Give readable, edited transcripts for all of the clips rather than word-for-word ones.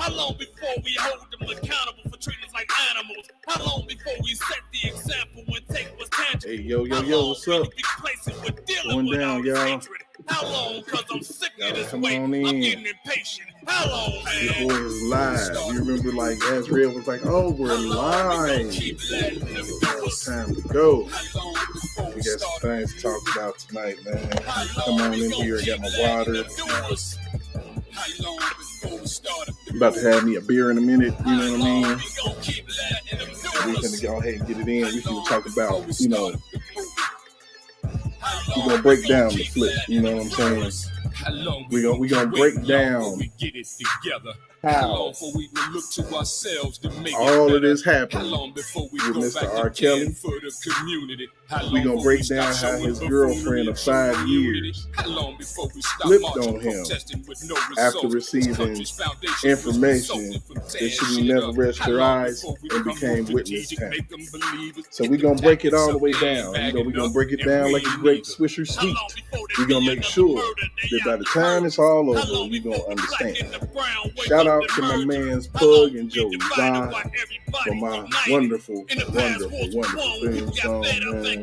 How long before we hold them accountable for treating us like animals? How long before we set the example when take was tangible? Hey, yo, what's up? Going down, y'all. How long? Cause I'm sick of this way. I'm getting impatient. How long, man? Your boy is live. You remember, like, Azrael was like, "Oh, we're live. Time to go." We got some things to talk about tonight, man. Come on in here. I got my water. I'm about to have me a beer in a minute. You know what I mean? We're gonna go ahead and get it in. We can talk about, we're gonna break down the flip. You know what I'm saying? We're gonna break down how all of this happened with Mr. R. Kelly. We're gonna break down how his girlfriend of 5 years flipped on him after receiving information that she never rest her eyes and became witness to him. So we're gonna break it all the way down. We're gonna break it down like a great Swisher Sweet. We're gonna make sure that by the time it's all over, you're gonna understand. Shout out to my man's Pug and Joey John for my wonderful theme song, man.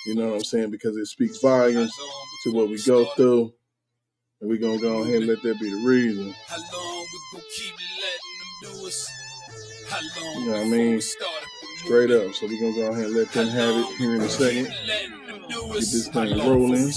You know what I'm saying? Because it speaks volumes to what we go through. And we're going to go ahead and let that be the reason. You know what I mean? Straight up. So we're going to go ahead and let them have it here in a second. Get this thing rolling.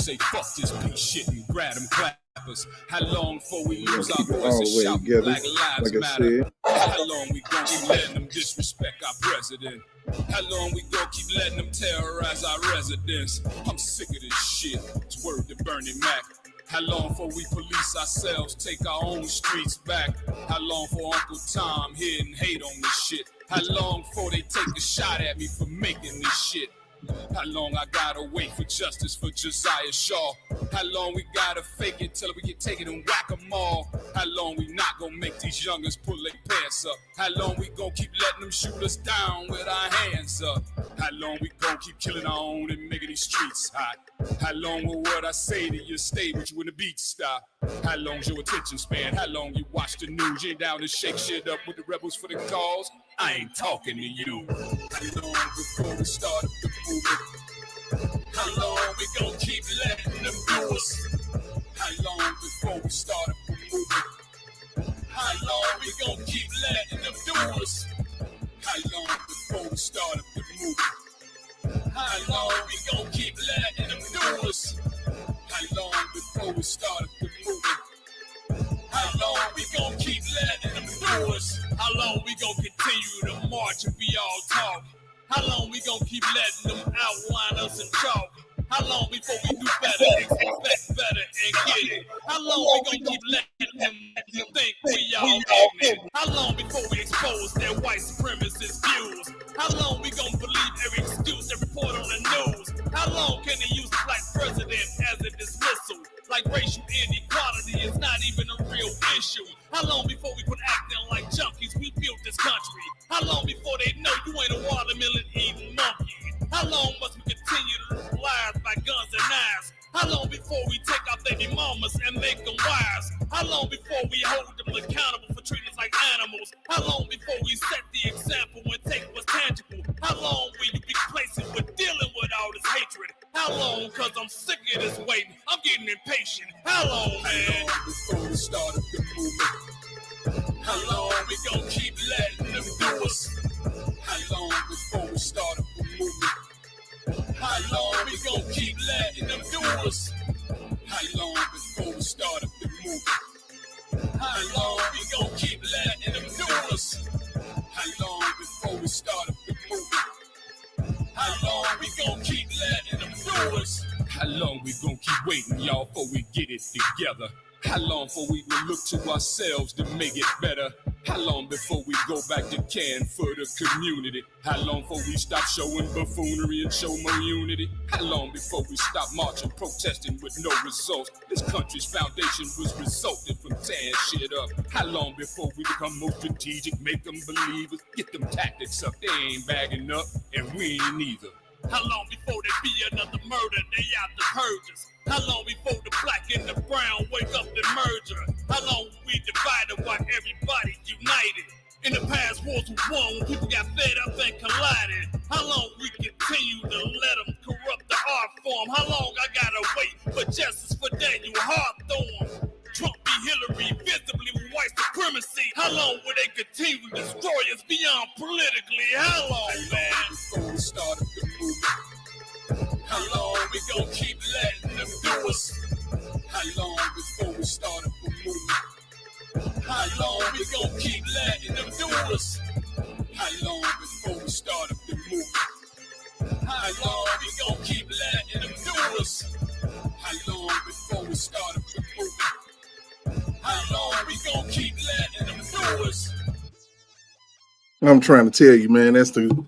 How long before we lose our voice and shout Black Lives Matter? How long we gonna keep letting them disrespect our president? How long we gonna keep letting them terrorize our residents? I'm sick of this shit. It's word to Bernie Mac. How long before we police ourselves, take our own streets back? How long for Uncle Tom here and hate on this shit? How long before they take a shot at me for making this shit? How long I gotta wait for justice for Josiah Shaw? How long we gotta fake it till we get taken and whack them all? How long we not gonna make these youngers pull their pants up? How long we gonna keep letting them shoot us down with our hands up? How long we gonna keep killing our own and making these streets hot? How long will what I say to you stay with you when the beats stop? How long's your attention span? How long you watch the news? You ain't down to shake shit up with the rebels for the cause? I ain't talking to you. How long before we start up the movement? How long we gonna keep letting them do us? How long before we start up the movement? How long we gonna keep letting them do us? How long before we start up the movement? How long we gonna keep letting them do us? How long before we start up the movement? How long we gonna keep letting them do us? How long we gonna continue to march and be all talk? How long we gonna keep letting them outline us in chalk? How long before we do better, expect better, and get it? How long we gonna keep letting them think we all ignorant? How long before we expose their white supremacist views? How long we gonna believe every excuse they report on the news? How long can they use the black president as a dismissal? Like racial inequality is not even a real issue. How long before we quit acting like junkies? We built this country. How long before they know you ain't a watermelon eating monkey? How long must we continue to lose lives by guns and knives? How long before we take our baby mamas and make them wives? How long before we hold them accountable for treating us like animals? How long before we set the example when take was tangible? How long will you be complacent with dealing with all this hatred? How long? Cause I'm sick of this waiting. I'm getting impatient. How long, man? How long before we start up the movement? How long we gonna keep letting them do us? How long before we start up the movement? How long we gonna keep letting them do us? How long before we start up the movement? How long we gonna keep letting them do us? How long before we start up the movement? How long we gonna keep letting them do us? How long we gonna keep waiting, y'all, before we get it together? How long before we will look to ourselves to make it better? How long before we go back to caring for the community? How long before we stop showing buffoonery and show more unity? How long before we stop marching, protesting with no results? This country's foundation was resulting from tearing shit up. How long before we become more strategic, make them believers, get them tactics up? They ain't bagging up, and we ain't either. How long before there be another murder, they out to purge us? How long before the black and the brown wake up and merger? How long we divided while everybody In the past, wars were won when people got fed up and collided. How long we continue to let them corrupt the art form? How long I gotta wait for justice for Daniel Hawthorne? Trump be Hillary, visibly with white supremacy. How long will they continue to destroy us beyond politically? How long, man? Before we started the movement, how long we gonna keep letting them do us? How long before we started the movement? How long we gonna keep letting them do us? How long before we started the movement? How long we gonna keep letting them do us? How long before we started the movement? How long we gonna keep letting them do us? I'm trying to tell you, man, that's been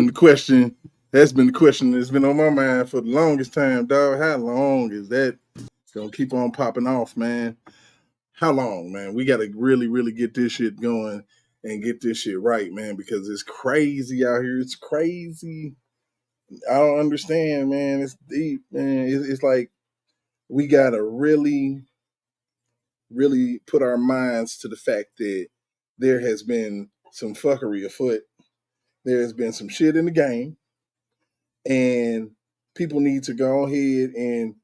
the question. That's been the question that's been on my mind for the longest time, dog. How long is that gonna keep on popping off, man? How long, man? We gotta really, really get this shit going and get this shit right, man, because it's crazy out here. It's crazy. I don't understand, man. It's deep, man. It's like we gotta really, really put our minds to the fact that there has been some fuckery afoot. There has been some shit in the game, and people need to go ahead and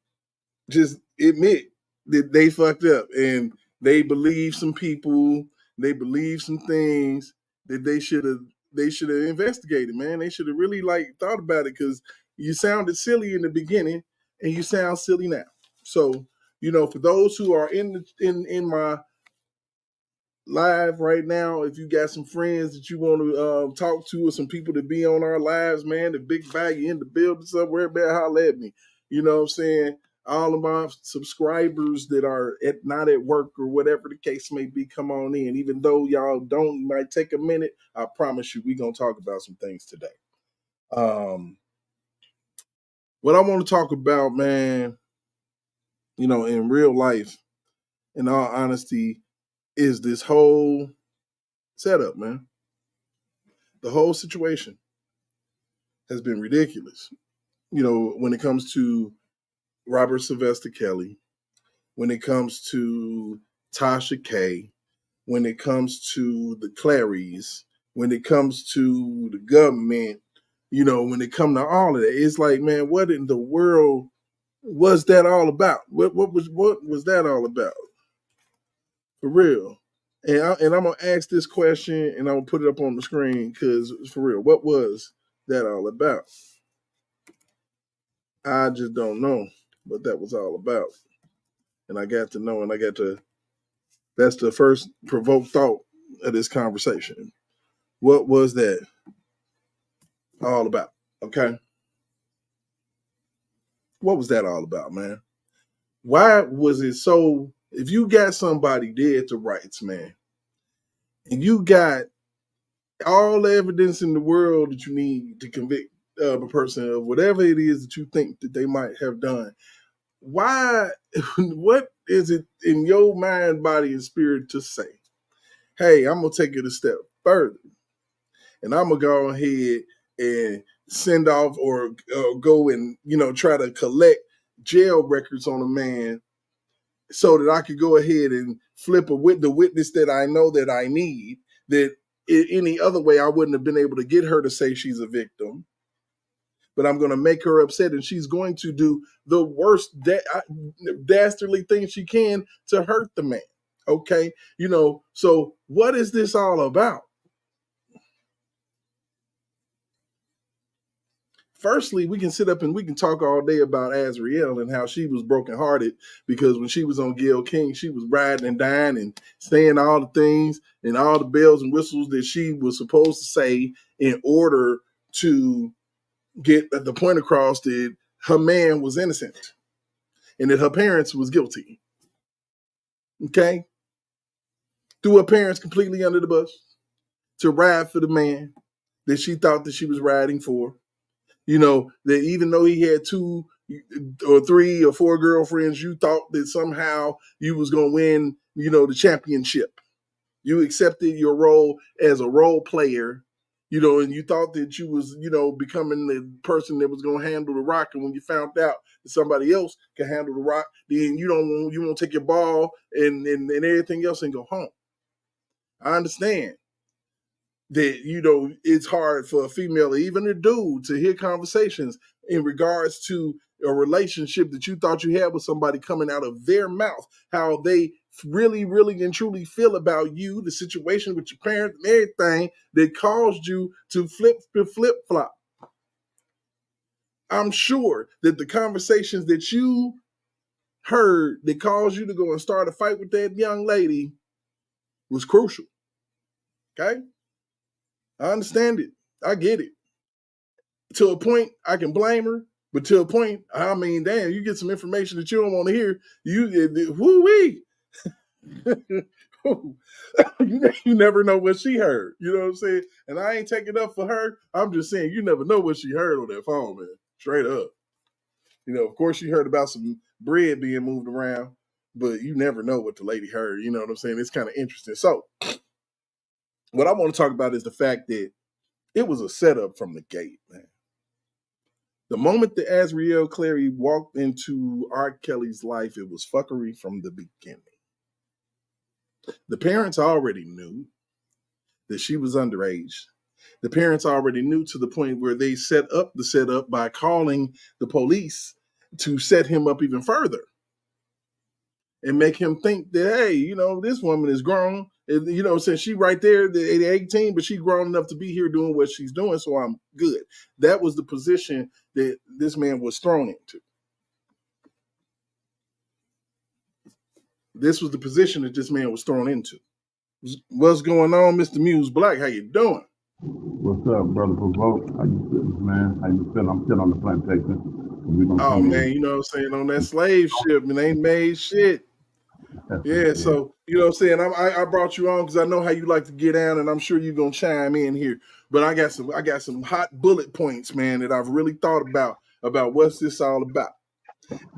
just admit that they fucked up and they believe some people, they believe some things that they should have investigated, man. They should have really thought about it, because you sounded silly in the beginning and you sound silly now. So, for those who are in my live right now, if you got some friends that you want to talk to, or some people to be on our lives, man, the big value in the building somewhere, man, holler at me. You know what I'm saying? All of my subscribers that are not at work or whatever the case may be, come on in. Even though y'all might take a minute, I promise you we're going to talk about some things today. What I want to talk about, man, in real life, in all honesty, is this whole setup, man. The whole situation has been ridiculous. When it comes to Robert Sylvester Kelly, when it comes to Tasha K, when it comes to the Clarys, when it comes to the Gubment, when it comes to all of that, it's like, man, what in the world was that all about? What was that all about? For real. And I'm going to ask this question, and I'm going to put it up on the screen, because for real, what was that all about? I just don't know what that was all about. And I got to know, and that's the first provoked thought of this conversation. What was that all about? Okay. What was that all about, man? Why was it so, if you got somebody dead to rights, man, and you got all the evidence in the world that you need to convict a person of whatever it is that you think that they might have done, why, what is it in your mind, body, and spirit to say, hey, I'm going to take it a step further, and I'm going to go ahead and send off or go and, try to collect jail records on a man so that I could go ahead and flip the witness that I know that I need, that any other way I wouldn't have been able to get her to say she's a victim. But I'm going to make her upset, and she's going to do the worst dastardly thing she can to hurt the man. Okay? So what is this all about? Firstly, we can sit up and we can talk all day about Azriel and how she was brokenhearted because when she was on Gayle King, she was riding and dying and saying all the things and all the bells and whistles that she was supposed to say in order to get the point across that her man was innocent and that her parents was guilty. Okay? Threw her parents completely under the bus to ride for the man that she thought that she was riding for. That even though he had 2 or 3 or 4 girlfriends, you thought that somehow you was going to win, the championship. You accepted your role as a role player, and you thought that you was, becoming the person that was going to handle the rock. And when you found out that somebody else can handle the rock, then you won't take your ball and everything else and go home. I understand. that, you know, it's hard for a female or even a dude to hear conversations in regards to a relationship that you thought you had with somebody coming out of their mouth, how they really, really and truly feel about you, the situation with your parents and everything that caused you to flip-flop. I'm sure that the conversations that you heard that caused you to go and start a fight with that young lady was crucial. Okay? I understand it. I get it. To a point, I can blame her, but to a point, I mean, damn, you get some information that you don't want to hear. Woo-wee. You never know what she heard. You know what I'm saying? And I ain't taking up for her. I'm just saying you never know what she heard on that phone, man. Straight up. You know, of course, you heard about some bread being moved around, but you never know what the lady heard. You know what I'm saying? It's kind of interesting. So, what I want to talk about is the fact that it was a setup from the gate, man. The moment that Azriel Clary walked into R. Kelly's life, it was fuckery from the beginning. The parents already knew that she was underage. The parents already knew to the point where they set up the setup by calling the police to set him up even further and make him think that, hey, you know, this woman is grown. And, you know, since she right there, the 18, but she grown enough to be here doing what she's doing, so I'm good. That was the position that this man was thrown into. This was the position that this man was thrown into. What's going on, Mr. Muse Black? How you doing? What's up, brother Provoke? How you feeling, man? How you feeling? I'm still on the plantation. Oh, man, you know what I'm saying? On that slave ship, and ain't made shit. Yeah, so, you know what I'm saying? I brought you on because I know how you like to get down, and I'm sure you're going to chime in here. But I got some hot bullet points, man, that I've really thought about what's this all about.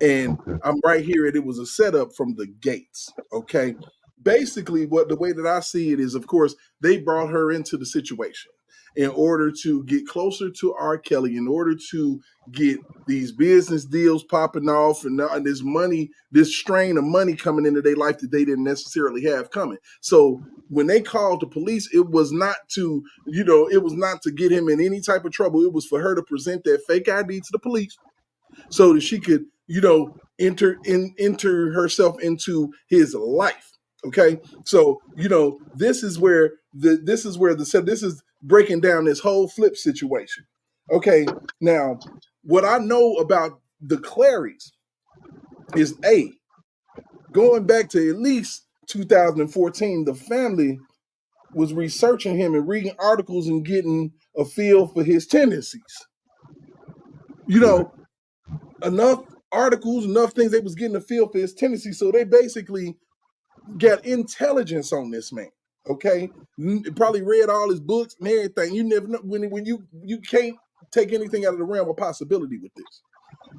And I'm right here, and it was a setup from the gates, okay? Basically, the way that I see it is, of course, they brought her into the situation in order to get closer to R. Kelly, in order to get these business deals popping off and this money, this strain of money coming into their life that they didn't necessarily have coming. So when they called the police, it was not to, you know, it was not to get him in any type of trouble. It was for her to present that fake ID to the police so that she could, you know, enter herself into his life. Okay, so you know this is where this is breaking down this whole flip situation. Okay, now what I know about the Clarys is going back to at least 2014, the family was researching him and reading articles and getting a feel for his tendencies. You know, enough articles, enough things they was getting a feel for his tendencies, so they basically got intelligence on this man. Okay, probably read all his books and everything. You never know when you can't take anything out of the realm of possibility with this.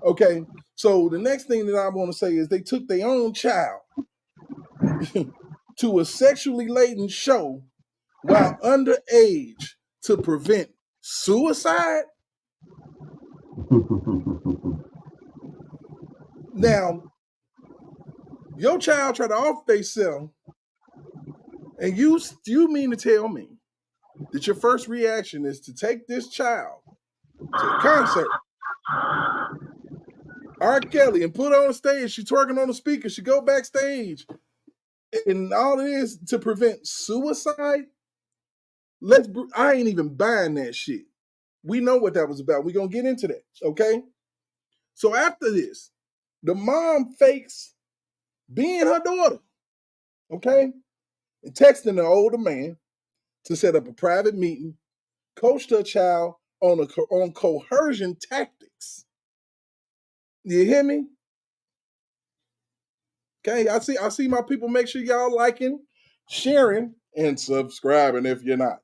Okay, so the next thing that I want to say is they took their own child to a sexually laden show while underage to prevent suicide. Now, your child tried to off themselves, and you mean to tell me that your first reaction is to take this child to a concert, R. Kelly, and put her on stage, she twerking on the speaker, she go backstage, and all it is to prevent suicide? I ain't even buying that shit. We know what that was about. We're going to get into that, okay? So after this, the mom fakes being her daughter, okay? And texting the older man to set up a private meeting, coached her child on coercion tactics. You hear me? Okay, I see my people. Make sure y'all liking, sharing, and subscribing if you're not.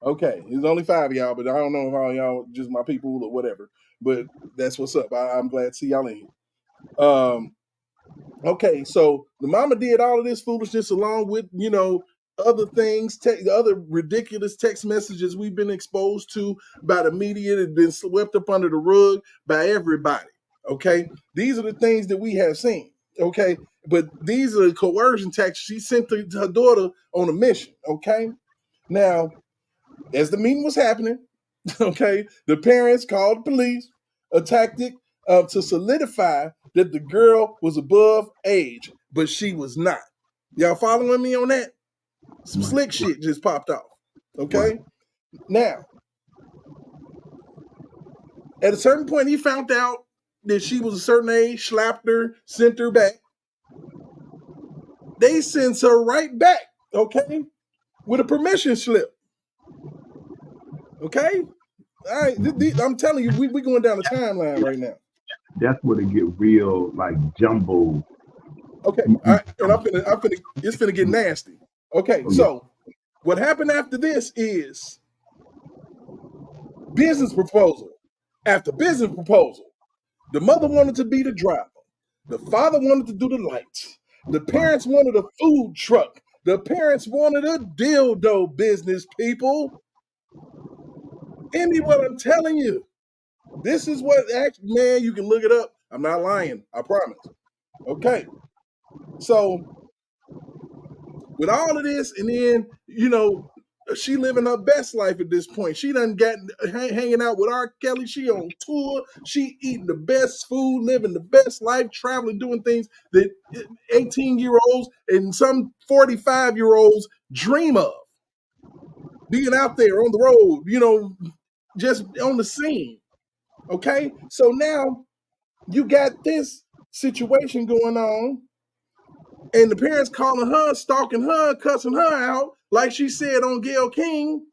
Okay, there's only 5 of y'all, but I don't know if all y'all just my people or whatever. But that's what's up. I'm glad to see y'all in here. Okay, so the mama did all of this foolishness along with, you know, other things, other ridiculous text messages we've been exposed to by the media that have been swept up under the rug by everybody. Okay, these are the things that we have seen. Okay, but these are the coercion tactics. She sent her daughter on a mission. Okay, now As the meeting was happening, okay, the parents called the police, a tactic to solidify that the girl was above age, but she was not. Y'all following me on that? Some slick shit just popped off. Okay? Now, at a certain point, he found out that she was a certain age, slapped her, sent her back. They sends her right back, okay, with a permission slip. Okay? All right, I'm telling you, we going down the timeline right now. That's where they get real, like, jumbo. Okay, all right, and it's finna get nasty. Okay, so what happened after this is business proposal after business proposal. The mother wanted to be the driver. The father wanted to do the lights. The parents wanted a food truck. The parents wanted a dildo business, people. Hear me what I'm telling you. This is what, actually, man, you can look it up. I'm not lying. I promise. Okay. So, with all of this, and then, she living her best life at this point. She done got hanging out with R. Kelly. She on tour. She eating the best food, living the best life, traveling, doing things that 18-year-olds and some 45-year-olds dream of. Being out there on the road, just on the scene. Okay? So now you got this situation going on, and the parents calling her, stalking her, cussing her out, like she said on Gayle King,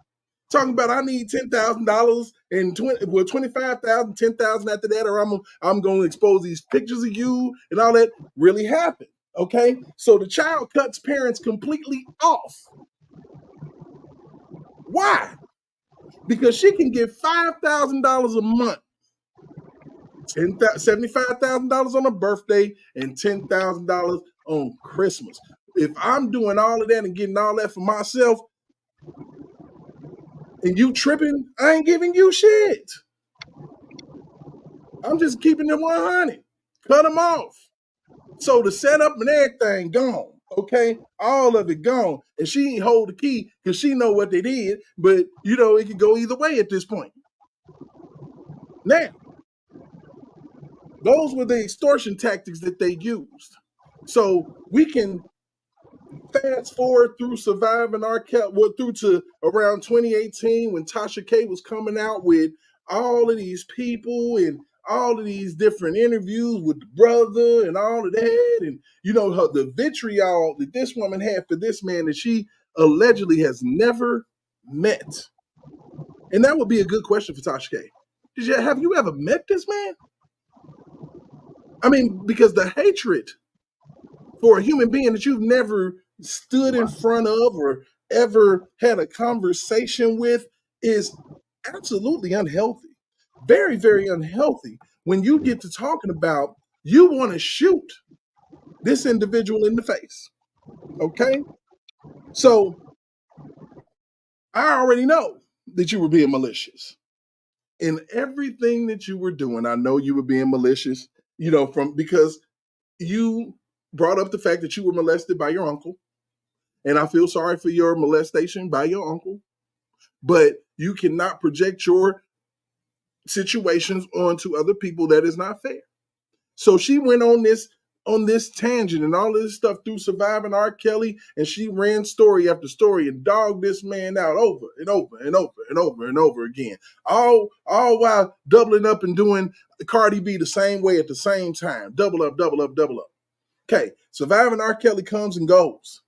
talking about I need $10,000 and 25,000, 10,000 after that, or I'm going to expose these pictures of you and all that. Really happened. Okay, so the child cuts parents completely off. Why? Because she can get $5,000 a month, $75,000 on a birthday, and $10,000 on Christmas. If I'm doing all of that and getting all that for myself, and you tripping, I ain't giving you shit. I'm just keeping them 100. Cut them off. So the setup and everything gone. Okay, all of it gone, and she ain't hold the key because she know what they did. But it could go either way at this point. Now, those were the extortion tactics that they used. So we can fast forward through Surviving R. Kelly, through to around 2018 when Tasha K was coming out with all of these people and all of these different interviews with the brother and all of that, and the vitriol that this woman had for this man that she allegedly has never met. And that would be a good question for Tasha K. Have you ever met this man? I mean, because the hatred for a human being that you've never stood in front of or ever had a conversation with is absolutely unhealthy. Very, very unhealthy. When you get to talking about, you want to shoot this individual in the face. Okay? So I already know that you were being malicious. In everything that you were doing, I know you were being malicious, because you brought up the fact that you were molested by your uncle. And I feel sorry for your molestation by your uncle. But you cannot project your situations onto other people. That is not fair. So she went on this tangent and all of this stuff through Surviving R. Kelly, and she ran story after story and dogged this man out over and over and over and over and over again. All while doubling up and doing Cardi B the same way at the same time. Double up, double up, double up. Okay, Surviving R. Kelly comes and goes.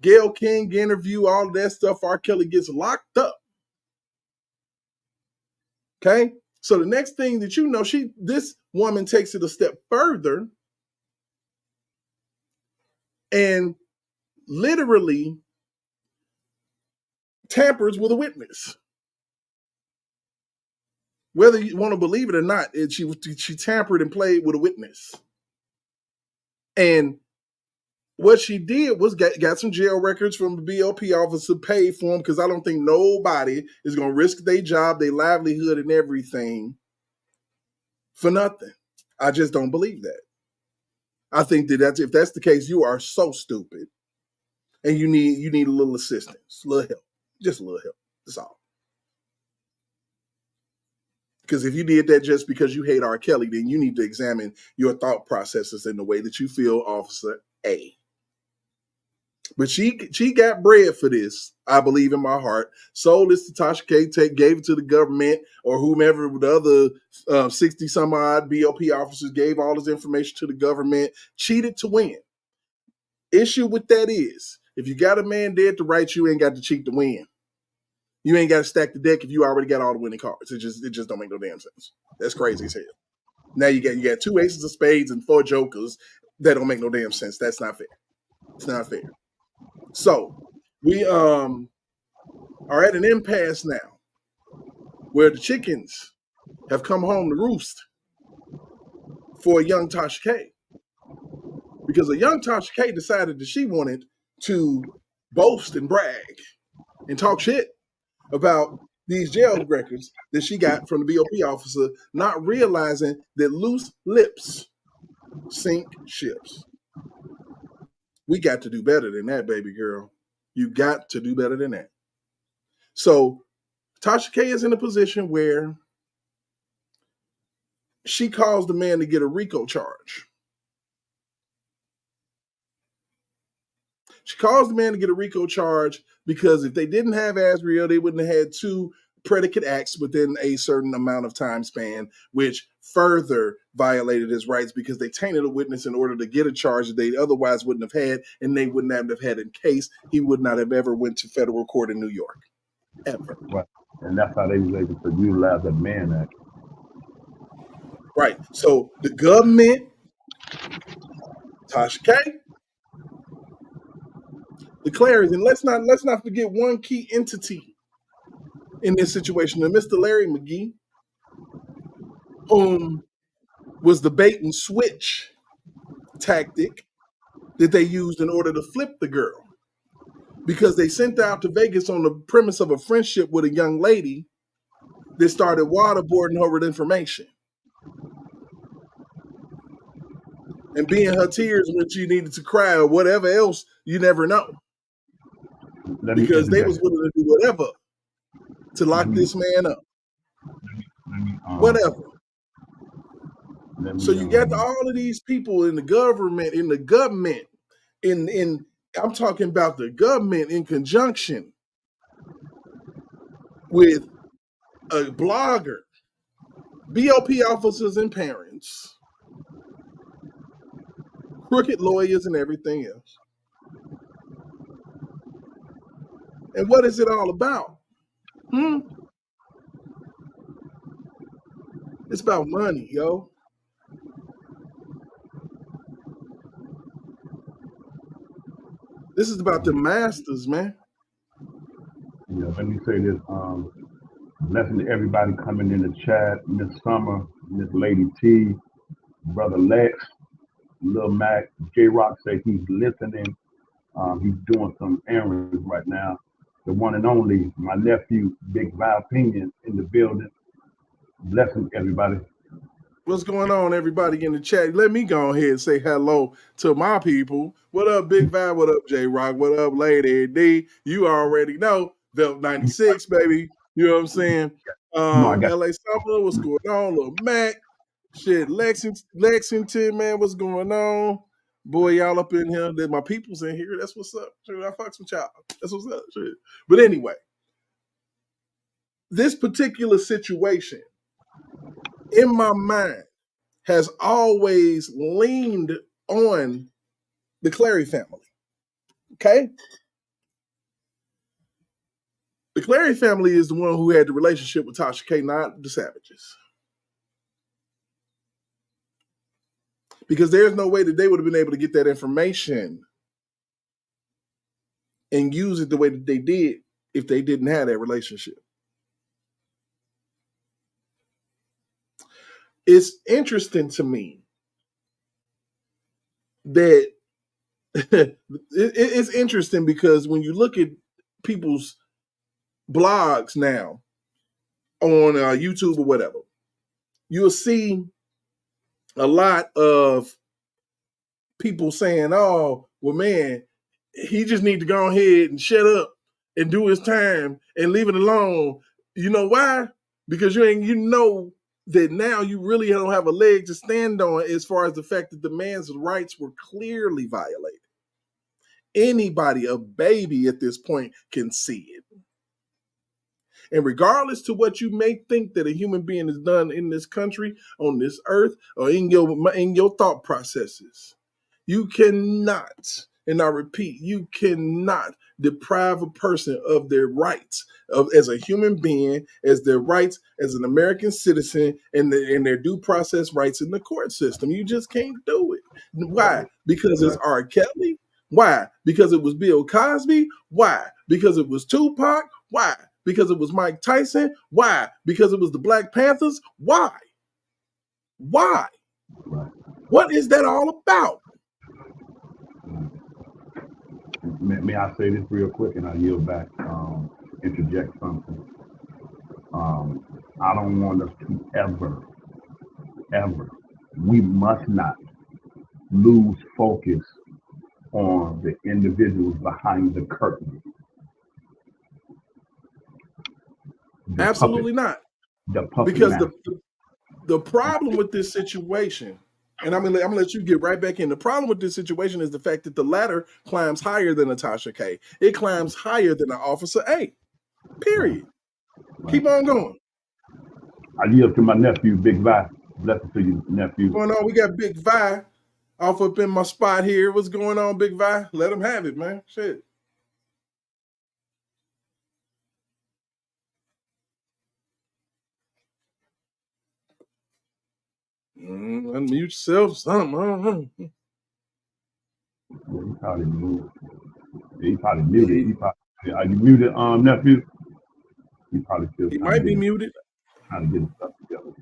Gayle King interview, all of that stuff. R. Kelly gets locked up. Okay, so the next thing that you know, this woman takes it a step further and literally tampers with a witness. Whether you want to believe it or not, she tampered and played with a witness. And what she did was got some jail records from the BOP officer, paid for them, because I don't think nobody is going to risk their job, their livelihood, and everything for nothing. I just don't believe that. I think that if that's the case, you are so stupid, and you need a little assistance, a little help, just a little help. That's all. Because if you did that just because you hate R. Kelly, then you need to examine your thought processes in the way that you feel, Officer A. But she got bread for this, I believe in my heart. Sold this to Tasha K, gave it to the government or whomever the other 60 some odd BOP officers gave all this information to the government, cheated to win. Issue with that is, if you got a man dead to rights, you ain't got to cheat to win. You ain't got to stack the deck if you already got all the winning cards. It just don't make no damn sense. That's crazy as hell. Now you got 2 aces of spades and 4 jokers. That don't make no damn sense. That's not fair. It's not fair. So we are at an impasse now where the chickens have come home to roost for a young Tasha K. Because a young Tasha K decided that she wanted to boast and brag and talk shit about these jail records that she got from the BOP officer, not realizing that loose lips sink ships. We got to do better than that, baby girl. You got to do better than that. So Tasha K is in a position where she calls the man to get a RICO charge. She calls the man to get a RICO charge because if they didn't have Asriel, they wouldn't have had 2 predicate acts within a certain amount of time span, which further violated his rights because they tainted a witness in order to get a charge that they otherwise wouldn't have had, and they wouldn't have had in case he would not have ever went to federal court in New York. Ever. Right. And that's how they was able to utilize that Mann Act. Right. So the government, Tasha K, the Clarys, and let's not forget one key entity in this situation, the Mr. Larry Magee, whom was the bait and switch tactic that they used in order to flip the girl. Because they sent her out to Vegas on the premise of a friendship with a young lady that started waterboarding her with information. And being her tears when she needed to cry or whatever else, you never know. Because they was willing to do whatever to lock this man up. Whatever. So you got all of these people in the government, I'm talking about the government in conjunction with a blogger, BOP officers and parents, crooked lawyers and everything else. And what is it all about? It's about money, yo. This is about the masters, man. Yeah, let me say this. Blessing to everybody coming in the chat. Miss Summer, Miss Lady T, Brother Lex, Lil Mac, J-Rock say he's listening. He's doing some errands right now. The one and only, my nephew, Big Vi Opinion in the building. Blessing everybody. What's going on, everybody in the chat? Let me go ahead and say hello to my people. What up, Big Vi? What up, J-Rock? What up, Lady D? You already know. Belt 96, baby. You know what I'm saying? LA Summer, what's going on? Lil Mac. Shit, Lexington, man, what's going on? Boy, y'all up in here. My people's in here. That's what's up. Shit, I fucks with y'all. That's what's up. Shit. But anyway, this particular situation in my mind has always leaned on the Clary family. Okay? The Clary family is the one who had the relationship with Tasha K, not the Savages. Because there's no way that they would have been able to get that information and use it the way that they did if they didn't have that relationship. It's interesting to me that it's interesting because when you look at people's blogs now on YouTube or whatever, you'll see a lot of people saying, oh, well, man, he just need to go ahead and shut up and do his time and leave it alone. You know why? because you know that now you really don't have a leg to stand on as far as the fact that the man's rights were clearly violated. Anybody, a baby at this point, can see it. And regardless to what you may think that a human being has done in this country, on this earth, or in your thought processes, you cannot, and I repeat, you cannot deprive a person of their rights as a human being, as their rights as an American citizen, and their due process rights in the court system. You just can't do it. Why? Because it's R. Kelly? Why? Because it was Bill Cosby? Why? Because it was Tupac? Why? Because it was Mike Tyson? Why? Because it was the Black Panthers? Why? Why? What is that all about? May I say this real quick and I yield back, interject something. I don't want us to ever, we must not lose focus on the individuals behind the curtain. Absolutely not. Because the problem with this situation, and I'm gonna let you get right back in. The problem with this situation is the fact that the ladder climbs higher than a Tasha K. It climbs higher than an Officer A. Period. Right. Keep on going. I yield to my nephew, Big Vi. Blessings to you, nephew. What's going on? We got Big Vi off up in my spot here. What's going on, Big Vi? Let him have it, man. Shit. Unmute yourself, something. I don't know. Yeah, he probably moved. Yeah, he probably muted. Are you muted, nephew? He probably feels. He might be muted. Trying to get his stuff together.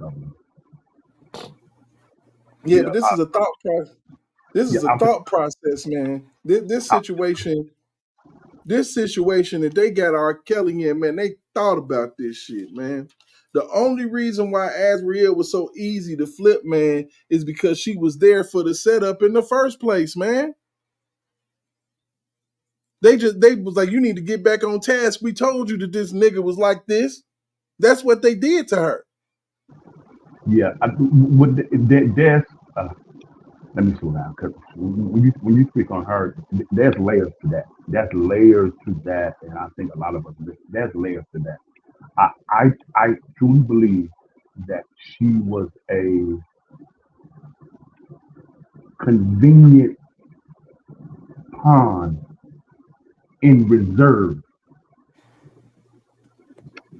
Yeah, but this is a thought process. This is a thought process, man. This situation that they got R. Kelly in, man, they thought about this shit, man. The only reason why Azriel was so easy to flip, man, is because she was there for the setup in the first place, man. They was like, you need to get back on task. We told you that this nigga was like this. That's what they did to her. Yeah, let me slow down, because when you speak on her, there's layers to that. There's layers to that, and I think a lot of us, there's layers to that. I truly believe that she was a convenient pawn in reserve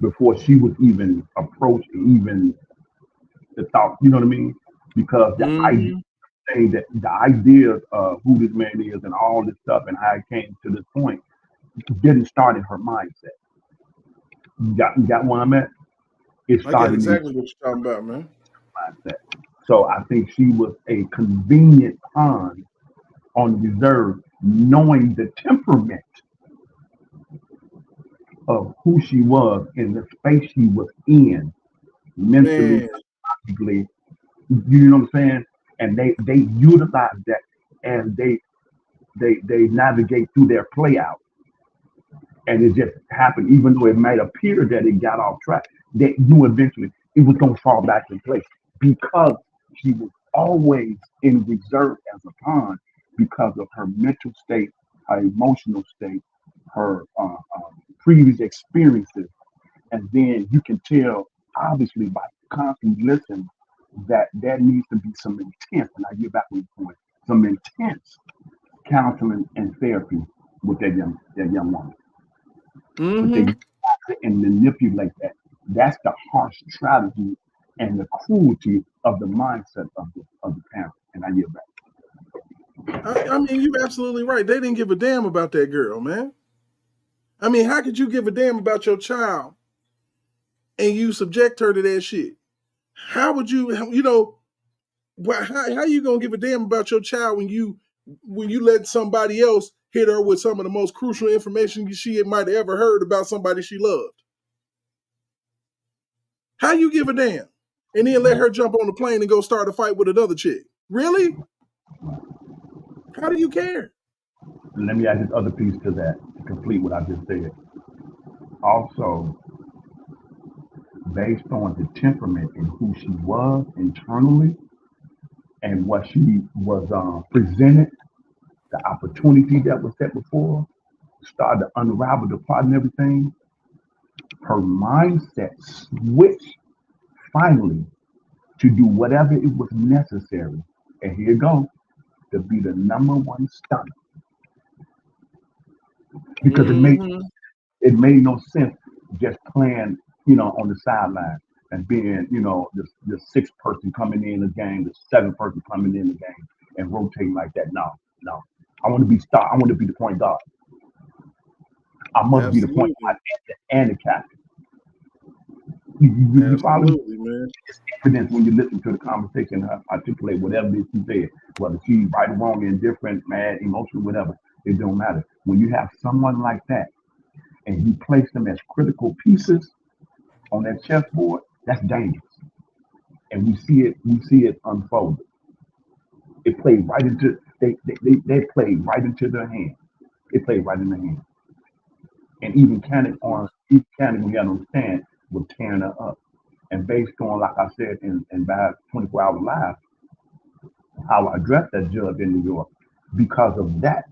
before she was even approached, even the thought, you know what I mean? Because the idea of who this man is and all this stuff and how it came to this point didn't start in her mindset. You got where I'm at? It started. I get exactly what you're talking about, man. Mindset. So I think she was a convenient pawn on reserve, knowing the temperament of who she was in the space she was in, mentally, psychologically. You know what I'm saying? And they utilize that as they navigate through their play out. And it just happened, even though it might appear that it got off track, that you eventually, it was going to fall back in place because she was always in reserve as a pawn because of her mental state, her emotional state, her previous experiences. And then you can tell, obviously, by constantly listening, that there needs to be some intense, and I get back to the point, some intense counseling and therapy with that young woman. But they use it and manipulate that. That's the harsh strategy and the cruelty of the mindset of the parent. And I get back. I mean, you're absolutely right. They didn't give a damn about that girl, man. I mean, how could you give a damn about your child and you subject her to that shit? How would you, how you gonna give a damn about your child when you let somebody else hit her with some of the most crucial information she might have ever heard about somebody she loved? How you give a damn? And then let her jump on the plane and go start a fight with another chick? Really? How do you care? Let me add this other piece to that to complete what I just said. Also, based on the temperament and who she was internally and what she was presented, the opportunity that was set before her, started to unravel the plot and everything. Her mindset switched finally to do whatever it was necessary. And here you go, to be the number one stunner. Because it made no sense just playing, on the sideline and being, the sixth person coming in the game, the seventh person coming in the game and rotating like that. No. I want to be star. I want to be the point guard. I must be the point guard and the captain. You follow? Absolutely, man. It's evidence when you listen to the conversation, articulate whatever it is you said, whether she's right or wrong, indifferent, mad, emotional, whatever. It don't matter. When you have someone like that and you place them as critical pieces on that chessboard, that's dangerous. And we see it unfold. It played right into they played right into their hand. It played right in their hand. And even Cannon, we had to understand, was tearing her up. And based on, like I said, in about 24 Hours Live, how I addressed that judge in New York, because of that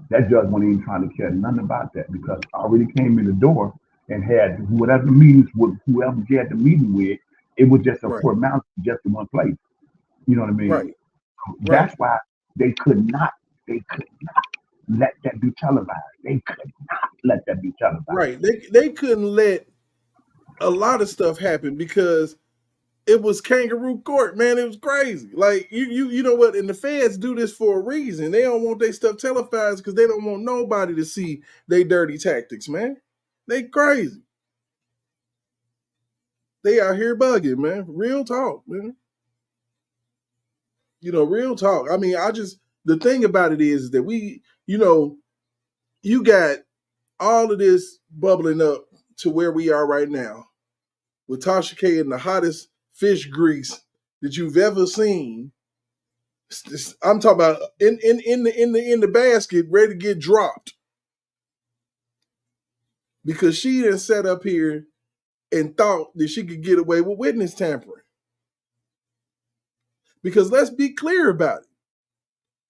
judge wasn't even trying to care nothing about that, because I already came in the door and had whatever meetings with whoever she had the meeting with. It was just a formality, just in one place. You know what I mean? Right. That's why they could not let that be televised. They could not let that be televised. Right. They couldn't let a lot of stuff happen because it was kangaroo court, man. It was crazy. Like you know what? And the feds do this for a reason. They don't want their stuff televised because they don't want nobody to see their dirty tactics, man. They crazy. They out here bugging, man. Real talk, man. Real talk. I mean, the thing about it is that you got all of this bubbling up to where we are right now with Tasha K in the hottest fish grease that you've ever seen. I'm talking about in the basket, ready to get dropped. Because she done sat up here and thought that she could get away with witness tampering. Because let's be clear about it.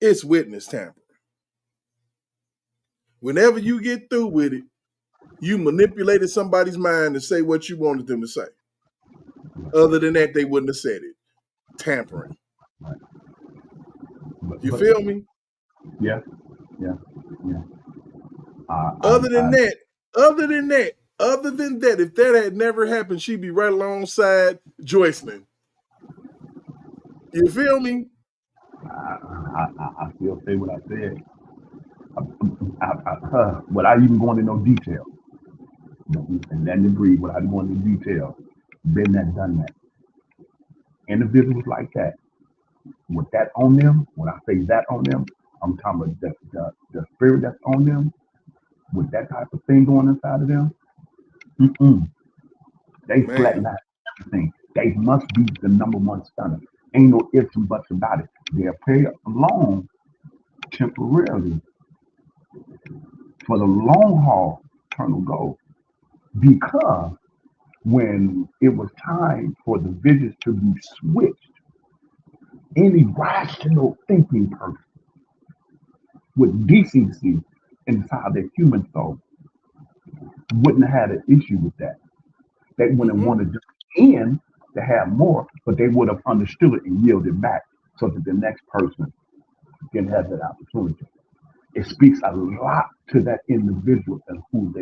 It's witness tampering. Whenever you get through with it, you manipulated somebody's mind to say what you wanted them to say. Other than that, they wouldn't have said it. Tampering. You feel me? Yeah. Other than that, if that had never happened, she'd be right alongside Joycelyn. You feel me? I still say what I said. Without even going into no detail. And then agree, without going into detail. Been that, done that. Individuals like that, with that on them, when I say that on them, I'm talking about the spirit that's on them, with that type of thing going inside of them. They flatline everything. They must be the number one stunner. Ain't no ifs and buts about it. They'll play along temporarily for the long haul, eternal goal. Because when it was time for the visions to be switched, any rational thinking person with decency inside their human soul wouldn't have had an issue with that. They wouldn't have wanted in to have more, but they would have understood it and yielded back so that the next person can have that opportunity. It speaks a lot to that individual and who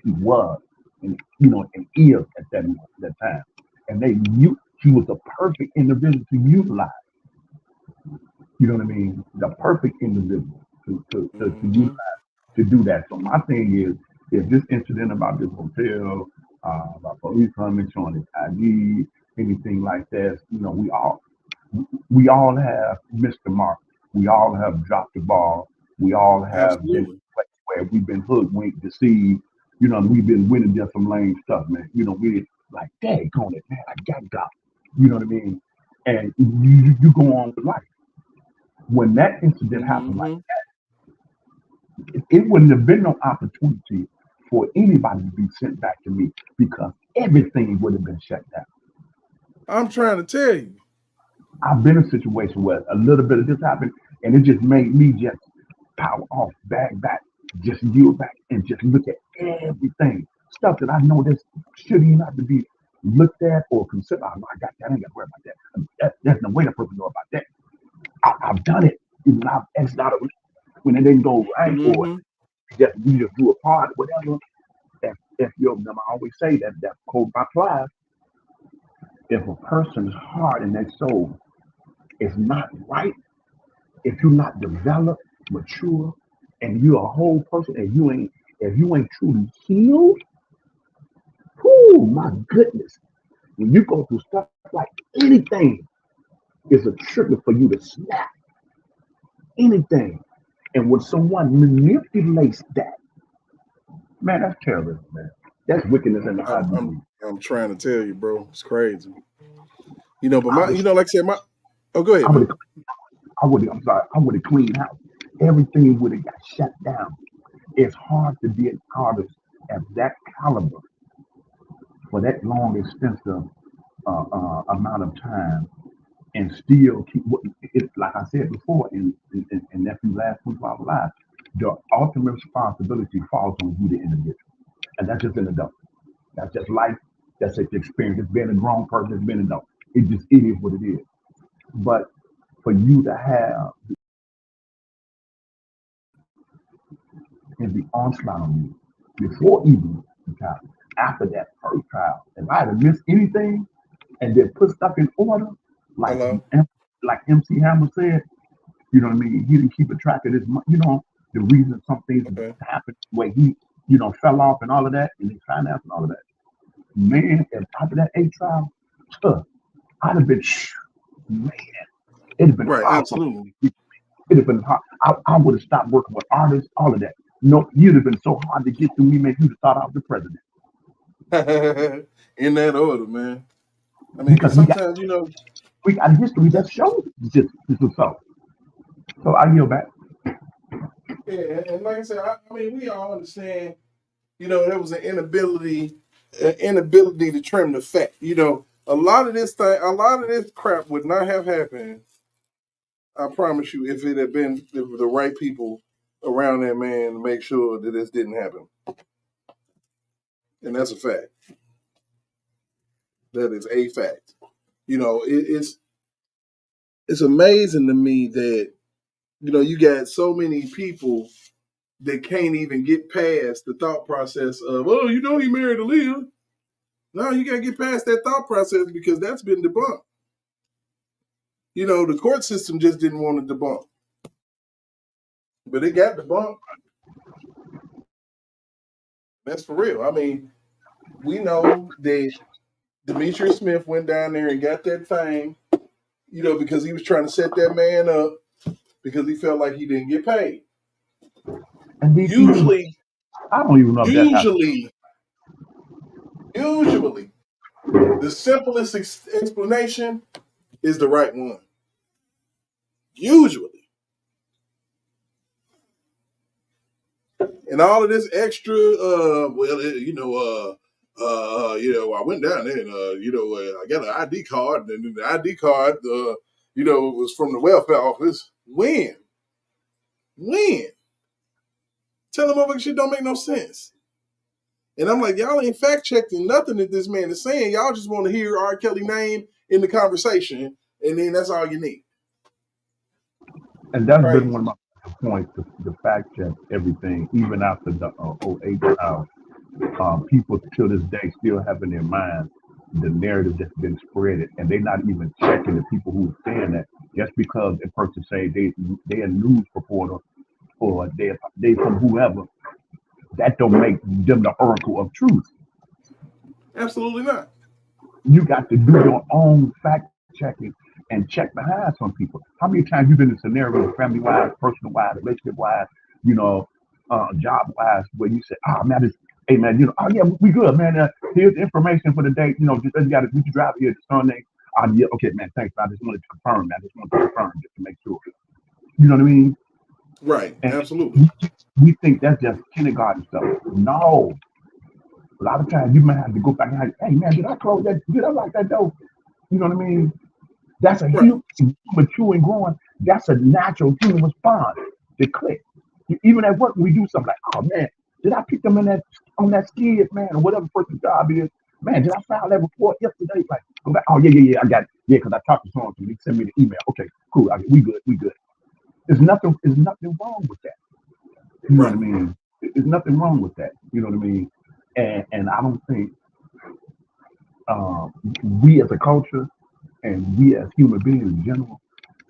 she was and and is at that time. And they knew she was the perfect individual to utilize. You know what I mean? The perfect individual to utilize to do that. So my thing is, if this incident about this hotel, about police coming, showing his ID, anything like that, we all have missed the mark. We all have dropped the ball. We all have been where we've been hoodwinked, deceived. We've been winning just some lame stuff, man. We like, daggone it, man, I got. You know what I mean? And you go on with life. When that incident happened like that, it wouldn't have been no opportunity for anybody to be sent back to me, because everything would have been shut down. I'm trying to tell you. I've been in a situation where a little bit of this happened, and it just made me just power off, back, just yield back, and just look at everything. Stuff that I know that shouldn't even have to be looked at or considered. Oh, no, I got that. I ain't got to worry about that. There's no way the person know about that. I've done it. Even I've X'd out of it when it didn't go right, or you just do a part, whatever. If I always say that code applies. If a person's heart and their soul is not right, if you're not developed, mature, and you're a whole person, and if you ain't truly healed, whoo, my goodness, when you go through stuff like anything is a trigger for you to snap. Anything. And when someone manipulates that, man, that's terrorism, man. That's wickedness in the heart. I'm trying to tell you, bro. It's crazy. But like I said, go ahead. I would have cleaned house. Everything would have got shut down. It's hard to be an artist at that caliber for that long, extensive amount of time and still keep it. Like I said before, in that last 25 lives, the ultimate responsibility falls on you, the individual, and that's just an adult. That's just life. That's just experience. It's been a grown person. It's been an adult. It is what it is. But for you to have and the onslaught on you before even the trial, after that first trial, if I had missed anything and then put stuff in order, like MC Hammer said, you know what I mean? He didn't keep a track of this, the reason some things happened, where he, fell off and all of that, and his finance and all of that. Man, if after that 8 trial, I'd have been, man, it'd have been right, hard. Absolutely. It'd have been hard. I would have stopped working with artists, all of that. No, you'd have been so hard to get through me, man. You'd have thought I was the president. In that order, man. I mean, because sometimes, we got history that shows this is so. So I yield back. Yeah, and like I said, I mean, we all understand, there was an inability to trim the fat. A lot of this crap would not have happened, I promise you, if it had been the right people around that man to make sure that this didn't happen. And that's a fact. That is a fact. It's amazing to me that, you got so many people that can't even get past the thought process of, oh, he married Aaliyah. No, you got to get past that thought process because that's been debunked. The court system just didn't want to debunk. But it got debunked. That's for real. I mean, we know that Demetrius Smith went down there and got that thing, because he was trying to set that man up because he felt like he didn't get paid. And usually, I don't even know. Usually, the simplest explanation is the right one. Usually. And all of this extra, I went down there and, I got an ID card, and the ID card, was from the welfare office. When? Tell them motherfucking shit don't make no sense. And I'm like, y'all ain't fact-checking nothing that this man is saying. Y'all just want to hear R. Kelly's name in the conversation, and then that's all you need. And that's been one of my points, to fact-check everything, even after the 08 trial. People to this day still have in their mind the narrative that's been spread, and they're not even checking the people who are saying that. Just because a person say they're a news reporter or they from whoever, that don't make them the oracle of truth. Absolutely not. You got to do your own fact checking and check behind some people. How many times you've been in scenarios, family-wise, personal-wise, relationship-wise, job-wise, where you say, oh, man, hey, man, oh, yeah, we good, man. Here's the information for the date. Just got to you drive here to Sunday. Yeah, okay, man, thanks. I just wanted to confirm that. Just to make sure. You know what I mean? Right, and absolutely. We think that's just kindergarten stuff. No. A lot of times you might have to go back and like, hey man, did I close that? Did I lock that door? You know what I mean? That's a Right. huge, mature and growing. That's a natural human response to click. Even at work, we do something like, oh man, did I pick them in that on that skid, man, or whatever person's job is? Man, did I file that report yesterday? Like, go back. Oh yeah, I got it. Yeah, because I talked to someone, so they sent me the email. Okay, cool. We good. There's nothing wrong with that. You know what I mean? There's nothing wrong with that. You know what I mean? And I don't think we as a culture and we as human beings in general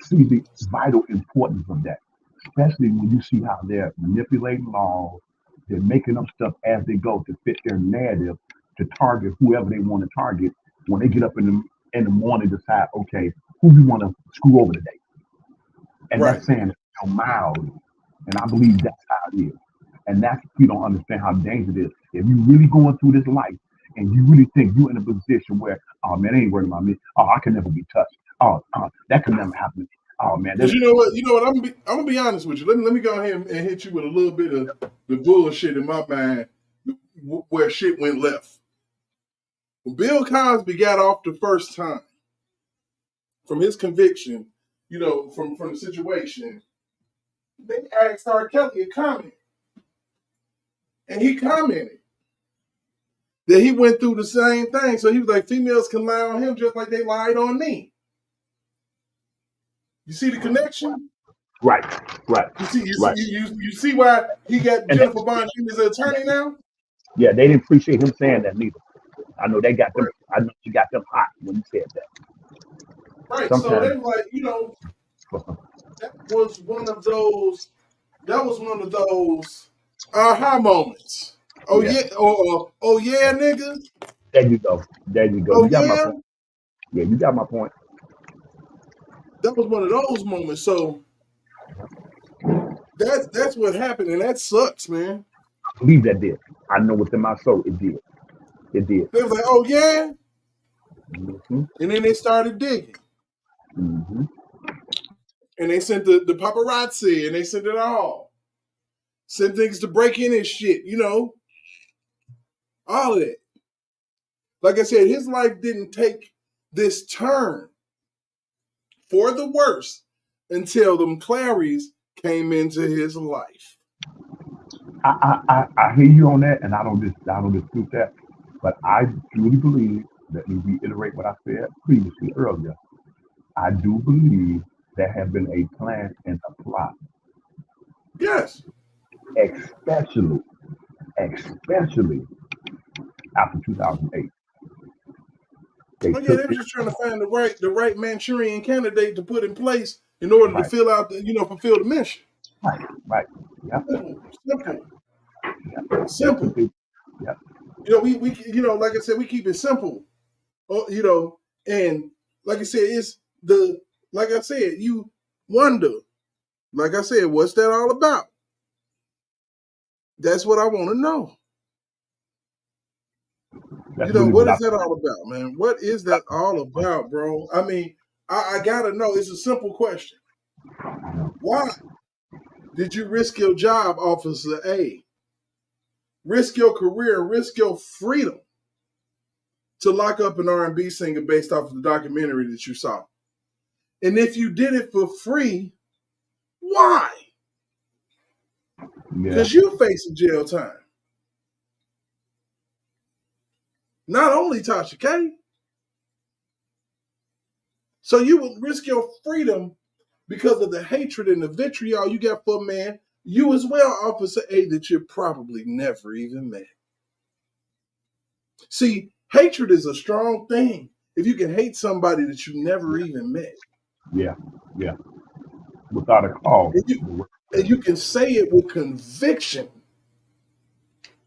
see the vital importance of that, especially when you see how they're manipulating laws, they're making up stuff as they go to fit their narrative to target whoever they want to target. When they get up in the morning, decide, okay, who we want to screw over today, and that's saying it's so mild, and I believe that's how it is, and that's you don't understand how dangerous it is if you really going through this life. And you really think you're in a position where, oh man, they ain't worried about me. Oh, I can never be touched. Oh, that could never happen to me. Oh man, because you know what, I'm gonna be honest with you. Let me go ahead and hit you with a little bit of the bullshit in my mind where shit went left. When Bill Cosby got off the first time from his conviction, from the situation, they asked R. Kelly a comment, and he commented that he went through the same thing. So he was like, females can lie on him just like they lied on me. You see the connection? Right. You see why he got Jennifer Bond as an attorney now? Yeah, they didn't appreciate him saying that neither. I know they got them. I know she got them hot when he said that. Right. Sometimes, so they were like, that was one of those aha moments. Oh yeah, oh yeah, nigga. There you go. Oh, you got my point. Yeah, you got my point. That was one of those moments. So that's what happened, and that sucks, man. I believe that did. I know within my soul it did. It did. They was like, oh yeah, mm-hmm. And then they started digging, mm-hmm. And they sent the paparazzi, and they sent it all, sent things to break in and shit, all of that. Like I said, his life didn't take this turn for the worse until them Clarys came into his life. I hear you on that, and I don't dispute that. But I truly believe that, to reiterate what I said previously earlier, I do believe there has been a plan and a plot. Yes. Especially after 2008. They're just trying to find the right Manchurian candidate to put in place in order to fulfill the mission. Right. Yep. Simple. Yep. We like I said, we keep it simple. And like I said, you wonder, like I said, what's that all about? That's what I want to know. What is that all about, man? What is that all about, bro? I mean, I gotta know. It's a simple question. Why did you risk your job, Officer A? Risk your career, risk your freedom to lock up an R&B singer based off of the documentary that you saw? And if you did it for free, why? Because you're facing jail time. Not only Tasha K. So you would risk your freedom because of the hatred and the vitriol you got for a man, you as well, Officer A, that you probably never even met. See, hatred is a strong thing if you can hate somebody that you never even met. Yeah. Without a call. And you can say it with conviction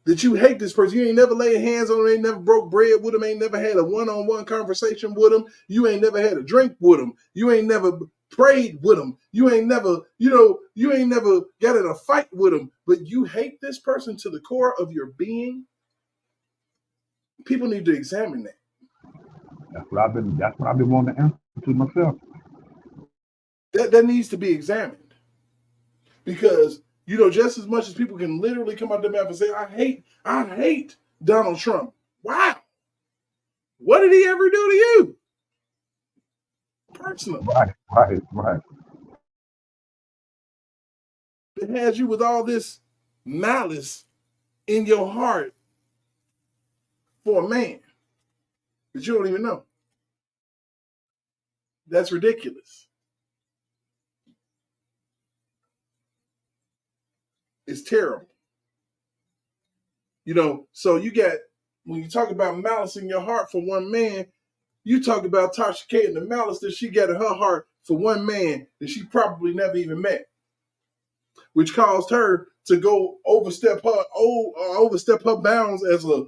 that you hate this person. You ain't never laid hands on them, ain't never broke bread with them, ain't never had a one-on-one conversation with them. You ain't never had a drink with them. You ain't never prayed with them. You ain't never, you ain't never got in a fight with them, but you hate this person to the core of your being. People need to examine that. That's what I've been wanting to answer to myself. That needs to be examined. Because, just as much as people can literally come out their mouth and say, I hate Donald Trump. Wow. What did he ever do to you? Personally. Right. It has you with all this malice in your heart for a man that you don't even know. That's ridiculous. It's terrible. So you got, when you talk about malice in your heart for one man, you talk about Tasha K and the malice that she got in her heart for one man that she probably never even met, which caused her to go overstep her bounds as a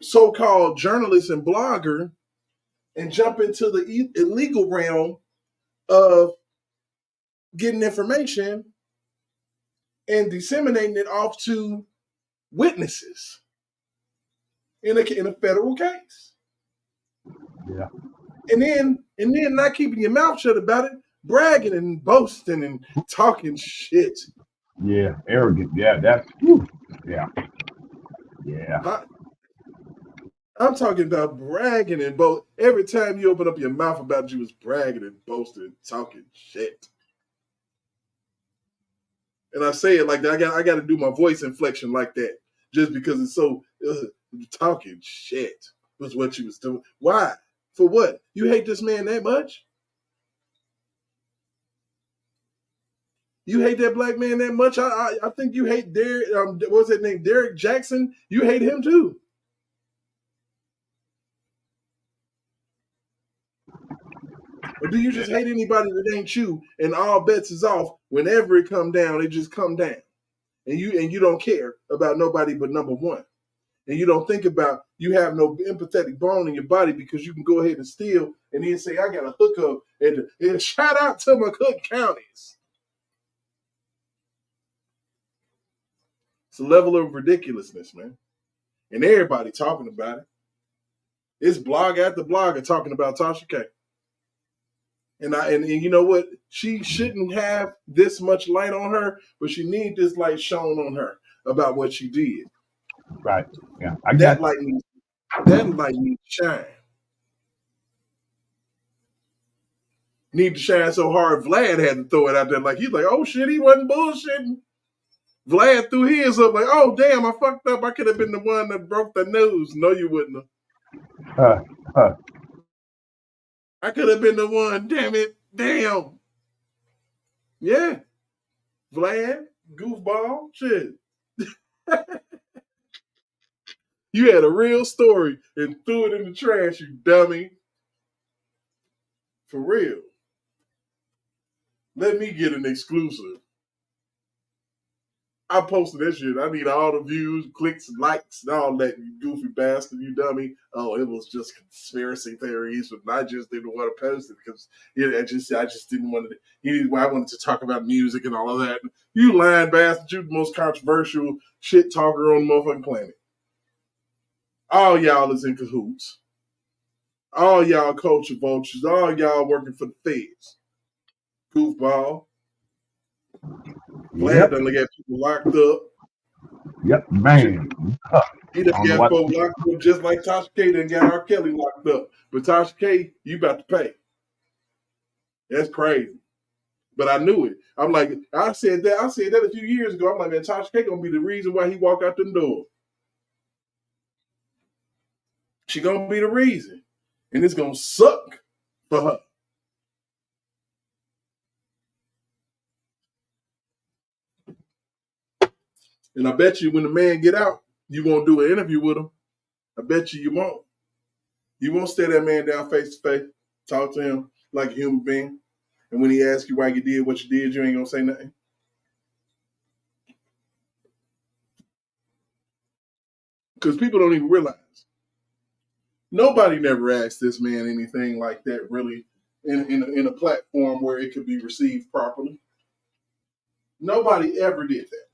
so-called journalist and blogger and jump into the illegal realm of getting information and disseminating it off to witnesses in a federal case. Yeah. And then not keeping your mouth shut about it, bragging and boasting and talking shit. Yeah, arrogant. Yeah, yeah. I'm talking about bragging and boast. Every time you open up your mouth about you was bragging and boasting and talking shit. And I say it like that. I got to do my voice inflection like that just because it's so talking shit was what you was doing. Why? For what? You hate this man that much? You hate that black man that much? I think you hate Derek. What's that name? Derek Jackson. You hate him too. Or do you just hate anybody that ain't you and all bets is off? Whenever it come down, it just come down. And you don't care about nobody but number one. And you don't think about, you have no empathetic bone in your body because you can go ahead and steal and then say, I got a hookup. And shout out to my Cook counties. It's a level of ridiculousness, man. And everybody talking about it. It's blog after blogger talking about Tasha K. And you know what? She shouldn't have this much light on her, but she needs this light shown on her about what she did. Right. Yeah. That light needs to shine. Need to shine so hard Vlad had to throw it out there. Like he's like, oh shit, he wasn't bullshitting. Vlad threw his up like, oh damn, I fucked up. I could have been the one that broke the news. No, you wouldn't have. I could have been the one. Damn it. Damn. Yeah. Vlad, goofball, shit. You had a real story and threw it in the trash, you dummy. For real. Let me get an exclusive. I posted that shit. I need all the views, clicks, likes, and all that, you goofy bastard, you dummy. Oh, it was just conspiracy theories, but I just didn't want to post it because I just didn't want to. I wanted to talk about music and all of that. You lying bastard, you the most controversial shit talker on the motherfucking planet. All y'all is in cahoots. All y'all culture vultures. All y'all working for the feds. Goofball. Vlad done got people locked up. Yep, man. He done got folks locked up just like Tasha K done got R. Kelly locked up. But Tasha K, you about to pay. That's crazy. But I knew it. I'm like, I said that a few years ago. I'm like, man, Tasha K gonna be the reason why he walked out the door. She gonna be the reason. And it's gonna suck for her. And I bet you when the man get out, you won't do an interview with him. I bet you won't. You won't stare that man down face to face, talk to him like a human being. And when he asks you why you did what you did, you ain't gonna say nothing. Because people don't even realize. Nobody never asked this man anything like that really in a platform where it could be received properly. Nobody ever did that.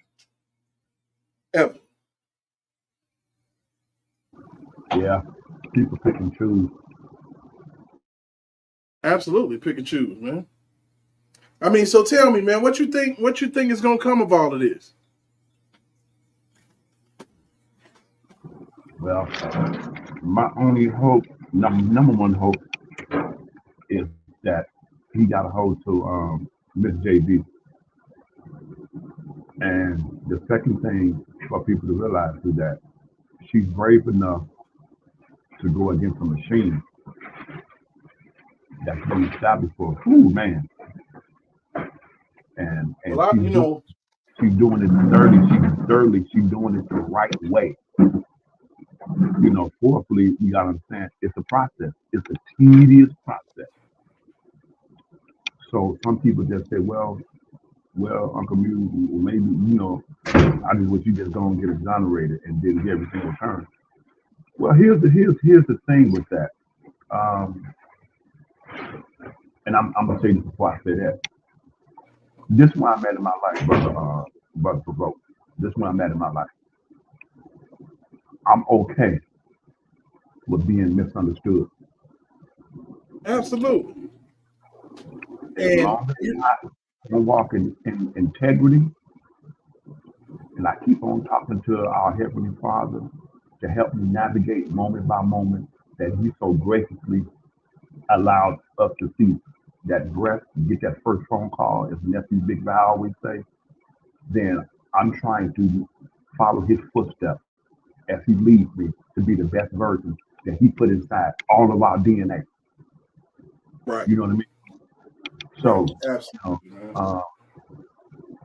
Ever. Yeah. People pick and choose. Absolutely, pick and choose, man. I mean, so tell me, man, what you think is gonna come of all of this? Well, my only hope, number one hope, is that he got a hold to Miss JB. And the second thing for people to realize is that she's brave enough to go against a machine that's been established for a fool man. And Well, she's doing it thirdly. She's doing it the right way. Fourthly, you gotta understand it's a process. It's a tedious process. So some people just say, well, Uncle Mew, maybe I just wish you just don't get exonerated and didn't get everything returned. Well, here's the thing with that. Um, and I'm gonna say this before I say that. This is where I'm at in my life, brother Provoke. This is where I'm at in my life. I'm okay with being misunderstood. absolutely. As And long as I walk in integrity and I keep on talking to our Heavenly Father to help me navigate moment by moment that He so graciously allowed us to see that breath, get that first phone call, as nephew Big Val always say, then I'm trying to follow his footsteps as he leads me to be the best version that he put inside all of our DNA. right, You know what I mean? right, So, absolutely, man. uh,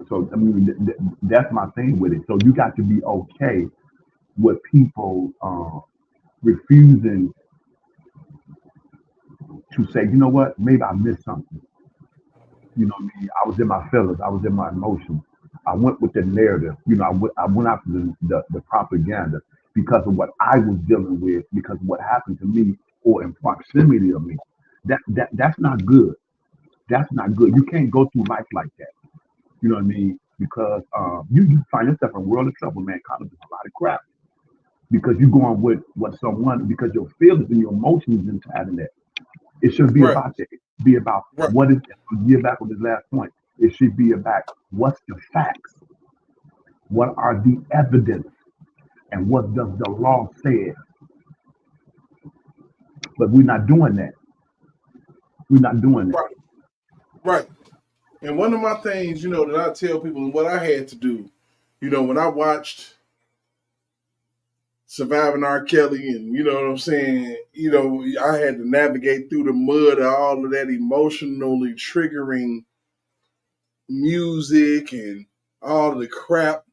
so I mean, that's my thing with it. So you got to be okay with people refusing to say, you know what, maybe I missed something. You know what I mean? I was in my feelings. I was in my emotions. I went with the narrative. I went after the propaganda because of what I was dealing with, because of what happened to me or in proximity of me. That's not good. That's not good. You can't go through life like that. You know what I mean? Because you find yourself in a world of trouble, man, caught up in a lot of crap. Because you're going with what someone, because your feelings and your emotions is tied in that. It shouldn't be Right, about that. It should be about right, what is, get back on this last point. It should be about what's the facts, what are the evidence, and what does the law say. But we're not doing that. We're not doing that. right, right. And one of my things, that I tell people and what I had to do, when I watched Surviving R. Kelly and you know what I'm saying, I had to navigate through the mud of all of that emotionally triggering music and all of the crap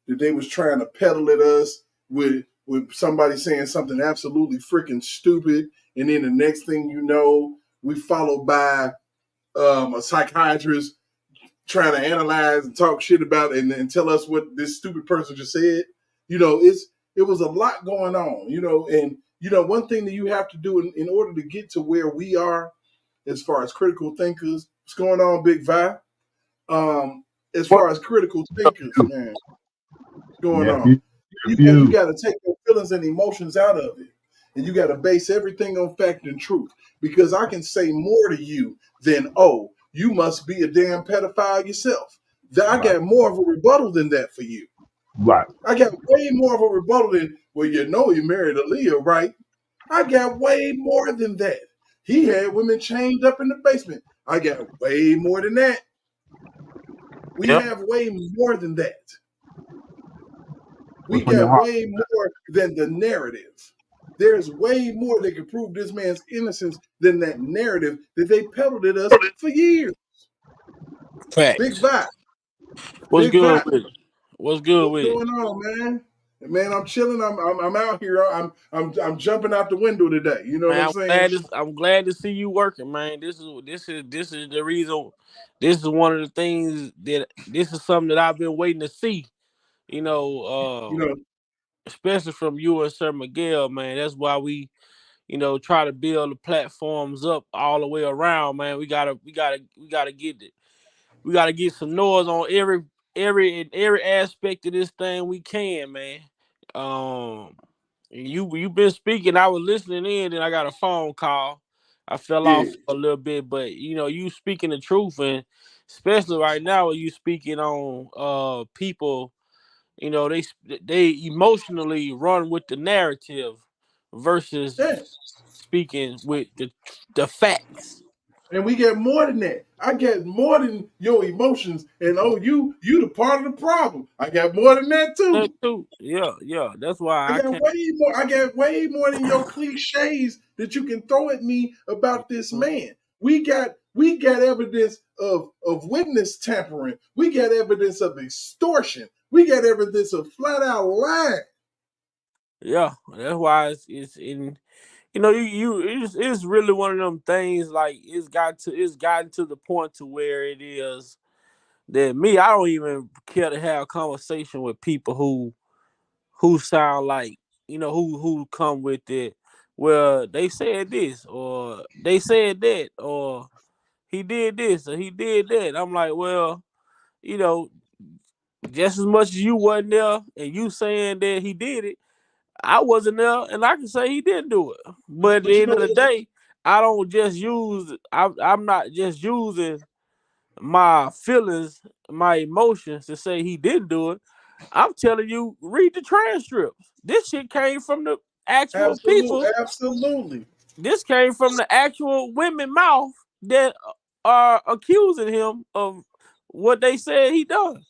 that they was trying to peddle at us with somebody saying something absolutely freaking stupid, and then the next thing you know, we followed by a psychiatrist trying to analyze and talk shit about it and tell us what this stupid person just said. It was a lot going on, and one thing that you have to do in order to get to where we are as far as critical thinkers. What's going on, Big Vi? As What far as critical thinkers, man, what's going on? nephew? You Nephew. got to take your feelings and emotions out of it, and you got to base everything on fact and truth. Because I can say more to you than, oh, you must be a damn pedophile yourself. I Right. got more of a rebuttal than that for you. Right. I got way more of a rebuttal than, well, he married Aaliyah, right? I got way more than that. He had women chained up in the basement. I got way more than that. We Yep. have way more than that. We What's on your got heart? way more than the narrative. There's way more that can prove this man's innocence than that narrative that they peddled at us for years. Big Facts. Vibe. What's Big good Vibe. with it? What's good What's with it? going on, man? Man, I'm chilling. I'm out here. I'm jumping out the window today. You know what I'm Man, saying? I'm glad to see you working, man. This is the reason. This is one of the things that this is something that I've been waiting to see. You know, You know, especially from you and Sir Miguel, man. That's why we, try to build the platforms up all the way around, man. We gotta get it. We gotta get some noise on every aspect of this thing we can, man. Um, you been speaking. I was listening in, and I got a phone call. I fell yeah, off a little bit, but you speaking the truth, and especially right now, you speaking on people. You know, they emotionally run with the narrative versus Yeah. speaking with the facts. And we get more than that. I get more than your emotions. And oh, you the part of the problem. I got more than that That too. too. Yeah, yeah. That's why I I got can't. way more. I got way more than your cliches that you can throw at me about this Mhm. man. We got evidence of witness tampering. We got evidence of extortion. We got evidence of flat out lying. Yeah, that's why it's in. You know, it's really one of them things. Like it's gotten to the point to where it is that me, I don't even care to have a conversation with people who sound like, who come with it. Well, they said this or they said that or he did this or he did that. I'm like, well, you know, just as much as you wasn't there and you saying that he did it, I wasn't there and I can say he didn't do it. But at But the you end know of the what? day, I don't just use. I'm not just using my feelings, my emotions to say he didn't do it. I'm telling you, read the transcripts. This shit came from the actual Absolutely, people. absolutely. This came from the actual women mouth that are accusing him of what they said he done.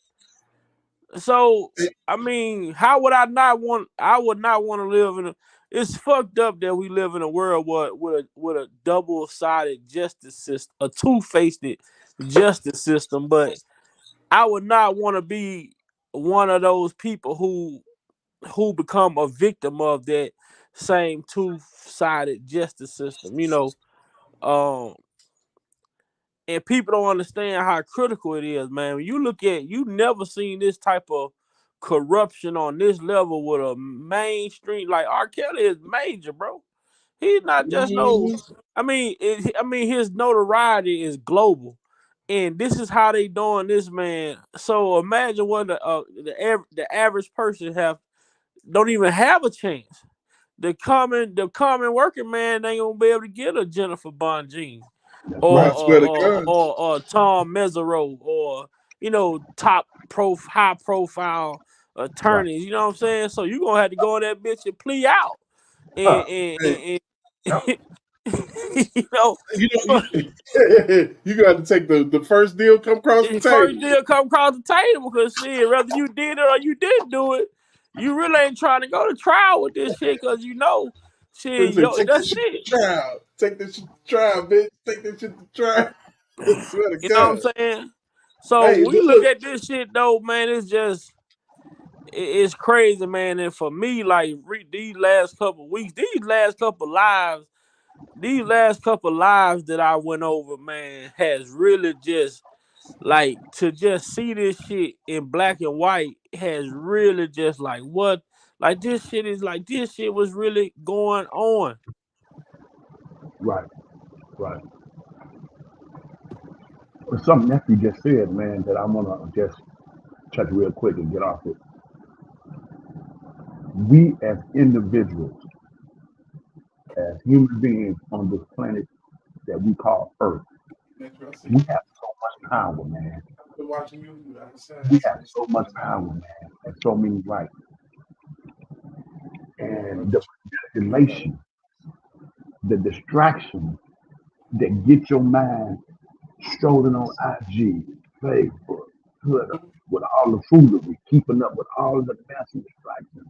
So I mean, how would I not want? I would not want to live in a. It's fucked up that we live in a world with a double sided justice system, a two faced justice system. But I would not want to be one of those people who become a victim of that same two sided justice system. Um, and people don't understand how critical it is, man. When you look at, you never seen this type of corruption on this level with a mainstream like R. Kelly is major, bro. He's not just no. Mhm. I mean, his notoriety is global, and this is how they doing this, man. So imagine what the average person don't even have a chance. The common working man ain't gonna be able to get a Jennifer Bonjean That's or I right. swear to or God. or, or Tom Mesereau or high profile Right. attorneys. You know what I'm saying? So you gonna have to go in that bitch and plea out, Huh. and and, Hey, and, Yep. and you know. you know, you got to take the first deal come across the First table. deal come across the table because shit, whether you did it or you didn't do it, you really ain't trying to go to trial with this shit because They shit, say, yo, take this that's shit it. to trial. Take this shit to trial, bitch. Take this shit to trial. I swear to You know God. what I'm saying? So Hey, when but you look look, at this shit though, man, it's crazy, man. And for me, like these last couple weeks, these last couple lives that I went over, man, has really just like to just see this shit in black and white has really just like what like this shit was really going on. Right. Right. But something that you just said, man, that I want to just touch real quick and get off it. We as individuals, as human beings on this planet that we call Earth, that's what I see. we have so much power, man. I've been watching you We outside, so have it's so much power, man, and so many rights. And the manipulation, the distraction that get your mind strolling on IG, Facebook, Twitter, with all the foolery, keeping up with all of the mess and distractions,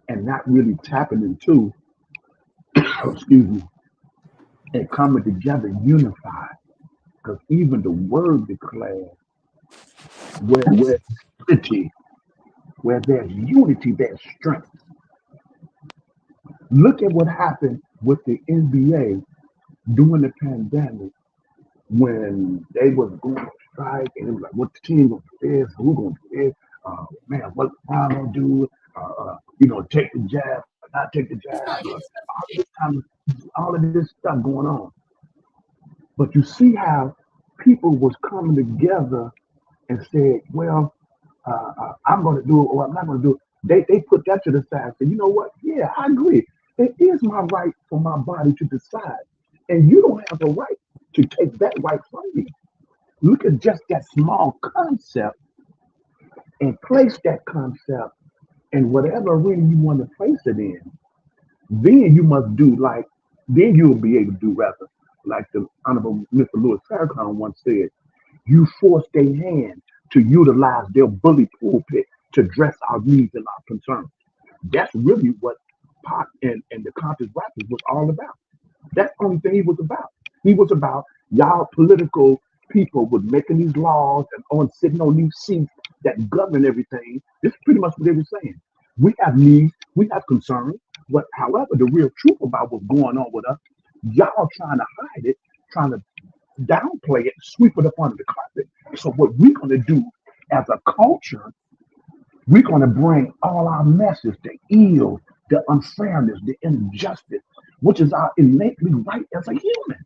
and not really tapping into, excuse me, and coming together unified. Because even the word declares where unity, where there's unity, there's strength. Look at what happened with the NBA during the pandemic when they was going on strike and it was like, what the team gonna do this? Who gonna do this? Man, what Brown gonna do? Take the jab, not take the jab. All of this stuff going on. But you see how people was coming together and said, well, I'm going to do it or I'm not going to do it. They put that to the side and said, you know what? Yeah, I agree. It is my right for my body to decide. And you don't have a right to take that right from me. Look at just that small concept and place that concept in whatever arena you want to place it in, then you must do like, then you'll be able to do rather, like the Honorable Mr. Louis Farrakhan once said, you force their hand to utilize their bully pulpit to dress our needs and our concerns. That's really what Pac and the conscious rappers was all about. That's the only thing he was about. He was about y'all political people was making these laws and on sitting on these seats that govern everything. This is pretty much what they were saying. We have needs, we have concerns, but however, the real truth about what's going on with us, y'all trying to hide it, trying to downplay it, sweep it up under the carpet. So what we're gonna do as a culture, we're gonna bring all our messes, the ill, the unfairness, the injustice, which is our innately right as a human.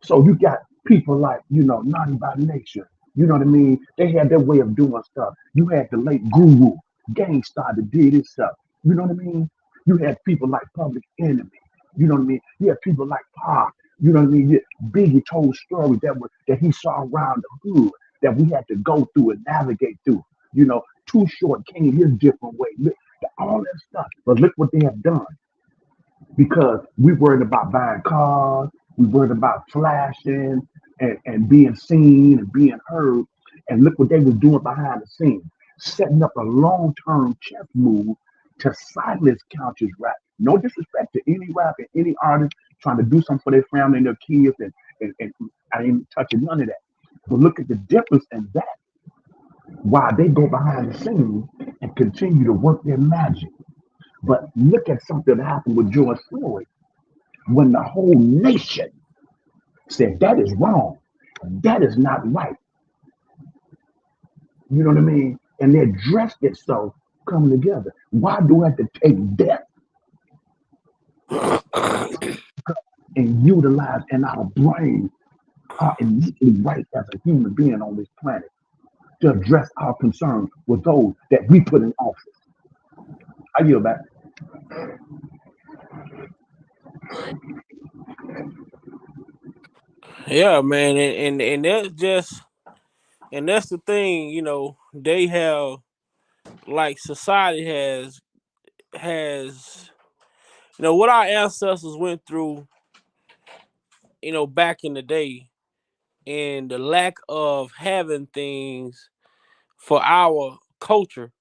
So you got people like, Naughty by Nature. You know what I mean? They had their way of doing stuff. You had the late Guru, Gangstar that did his stuff. You know what I mean? You had people like Public Enemy. You know what I mean? You had people like Pac. You know what I mean? Biggie told stories that he saw around the hood that we had to go through and navigate through. Too Short came his different way. All that stuff. But look what they have done, because we worried about buying cars, we worried about flashing and being seen and being heard. And look what they was doing behind the scenes, setting up a long-term chess move to silence conscious rap. No disrespect to any rapper, any artist trying to do something for their family and their kids, and I ain't touching none of that. But look at the difference in that. Why they go behind the scenes and continue to work their magic. But look at something that happened with George Floyd when the whole nation said that is wrong, that is not right. You know what I mean? And they dressed it so come together. Why do we have to take death and utilize in our brain our innately right as a human being on this planet to address our concerns with those that we put in office? I yield back. Yeah, man, and that's the thing, they have, like, society has what our ancestors went through, back in the day, and the lack of having things for our culture,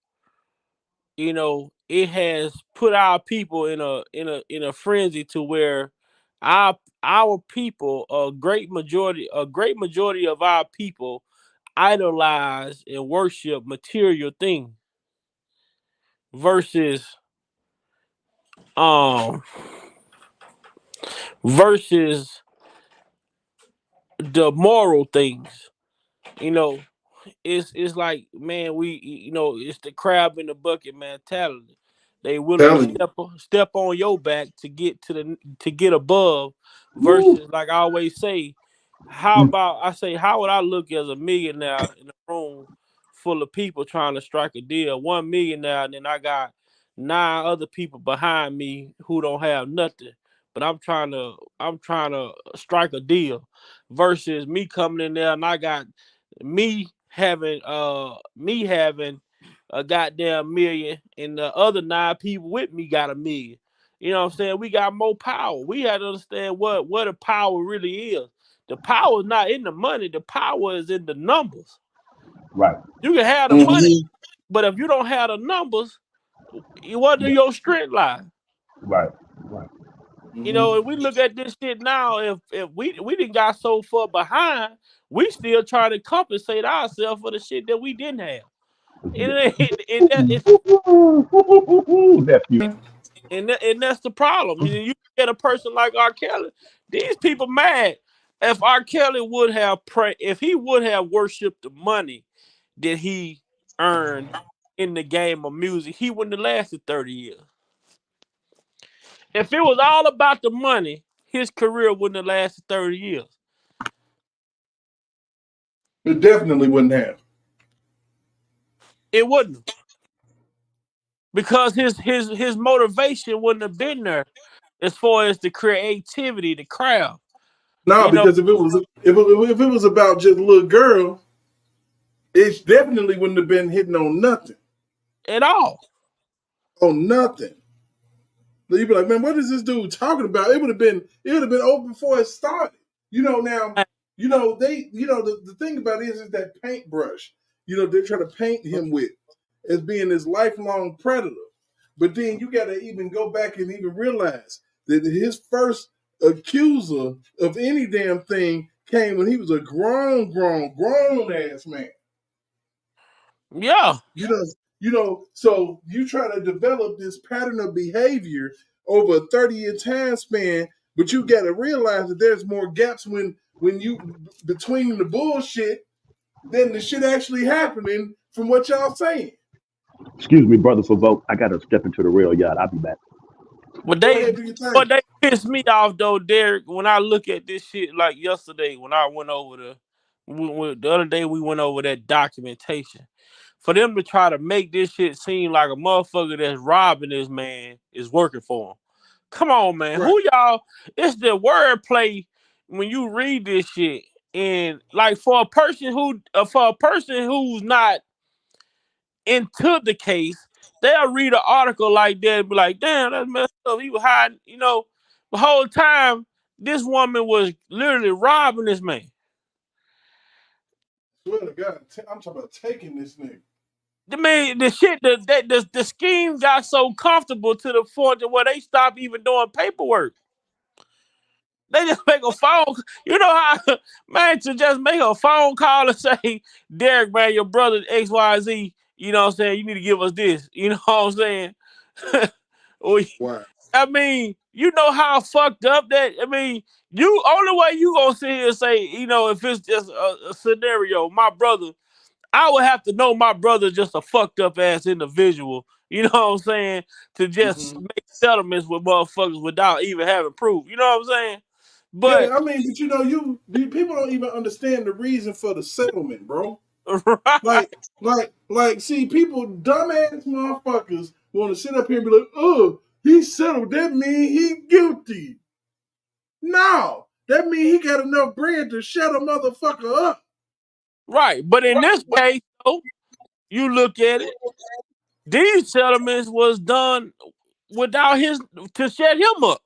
it has put our people in a frenzy to where our people, a great majority of our people idolize and worship material things versus um versus the moral things. You know, it's like, man, it's the crab in the bucket mentality. They willing to Telling you. step on your back to get above, Woo. versus, like I always say, how would I look as a millionaire in a room full of people trying to strike a deal? 1 millionaire, and then I got 9 other people behind me who don't have nothing. But I'm trying to strike a deal, versus me coming in there and I got me having a goddamn million, and the other 9 people with me got a million. You know what I'm saying? We got more power. We had to understand what the power really is. The power is not in the money. The power is in the numbers. Right. You can have the money, Mm-hmm. but if you don't have the numbers, where do Yeah. your strength lie? Right. Right. Mm-hmm. If we look at this shit now, if we didn't got so far behind, we still trying to compensate ourselves for the shit that we didn't have. And, Nephew. and that's the problem. You get a person like R. Kelly. These people mad. If R. Kelly would have if he would have worshipped the money that he earned in the game of music, he wouldn't have lasted 30 years. If it was all about the money, his career wouldn't have lasted 30 years. It definitely wouldn't have. It wouldn't, because his motivation wouldn't have been there as far as the creativity, the craft. No, You know, because if it was about just a little girl, It definitely wouldn't have been hitting on nothing. At all. On nothing. You'd be like, man, what is this dude talking about? It would have been over before it started. Now, the thing about it is that paintbrush, they're trying to paint him with as being this lifelong predator. But then you got to even go back and even realize that his first accuser of any damn thing came when he was a grown ass man. Yeah. So you try to develop this pattern of behavior over a 30-year time span, but you got to realize that there's more gaps when you between the bullshit than the shit actually happening from what y'all saying. Excuse me, brother, for vote. I gotta step into the rail yard. I'll be back. But Go ahead, do your thing. they pissed me off though, Derek. When I look at this shit, like yesterday, when I went over the other day, we went over that documentation. For them to try to make this shit seem like a motherfucker that's robbing this man is working for him. Come on, man. Right. Who y'all? It's the wordplay when you read this shit, and like for a person who's not into the case, they'll read an article like that and be like, damn, that's messed up. He was hiding, the whole time this woman was literally robbing this man. Swear to God, I'm talking about taking this nigga. I mean, the scheme got so comfortable to the point where they stopped even doing paperwork. They just make a phone. You know how, man, to just make a phone call and say, Derek, man, your brother XYZ, you know what I'm saying? You need to give us this. You know what I'm saying? Wow. I mean, you know how fucked up that. I mean, only way you gonna sit here and say, if it's just a scenario, my brother, I would have to know my brother just a fucked up ass individual. You know what I'm saying? To just make settlements with motherfuckers without even having proof. You know what I'm saying? But yeah, I mean, but people don't even understand the reason for the settlement, bro. Right. Like, see, people, dumbass motherfuckers, want to sit up here and be like, oh, he settled. That mean he guilty. No, that mean he got enough bread to shut a motherfucker up. Right, but in this case, though, you look at it, these settlements was done without to shut him up.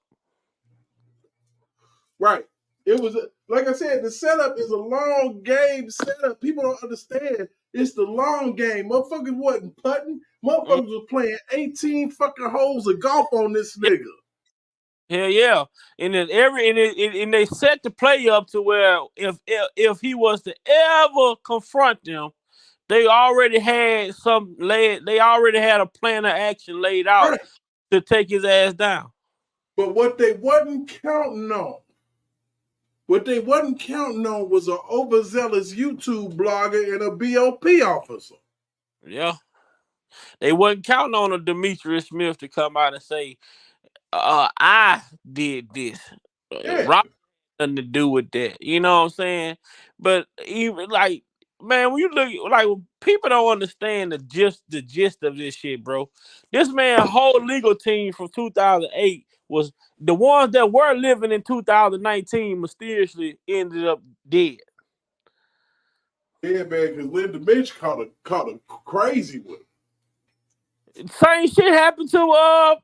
Right. It was, like I said, the setup is a long game setup. People don't understand. It's the long game. Motherfuckers wasn't putting. Motherfuckers was playing 18 fucking holes of golf on this nigga. Hell yeah. And then and they set the play up to where if he was to ever confront them, they already had a plan of action laid out to take his ass down. But what they wasn't counting on was an overzealous YouTube blogger and a BOP officer. Yeah. They wasn't counting on a Demetrius Smith to come out and say, I did this. Rob nothing to do with that. You know what I'm saying? But even like, man, when you look like people don't understand the gist of this shit, bro. This man whole legal team from 2008 was the ones that were living in 2019 mysteriously ended up dead. Yeah, man, because Linda Mitch caught a crazy one. Same shit happened to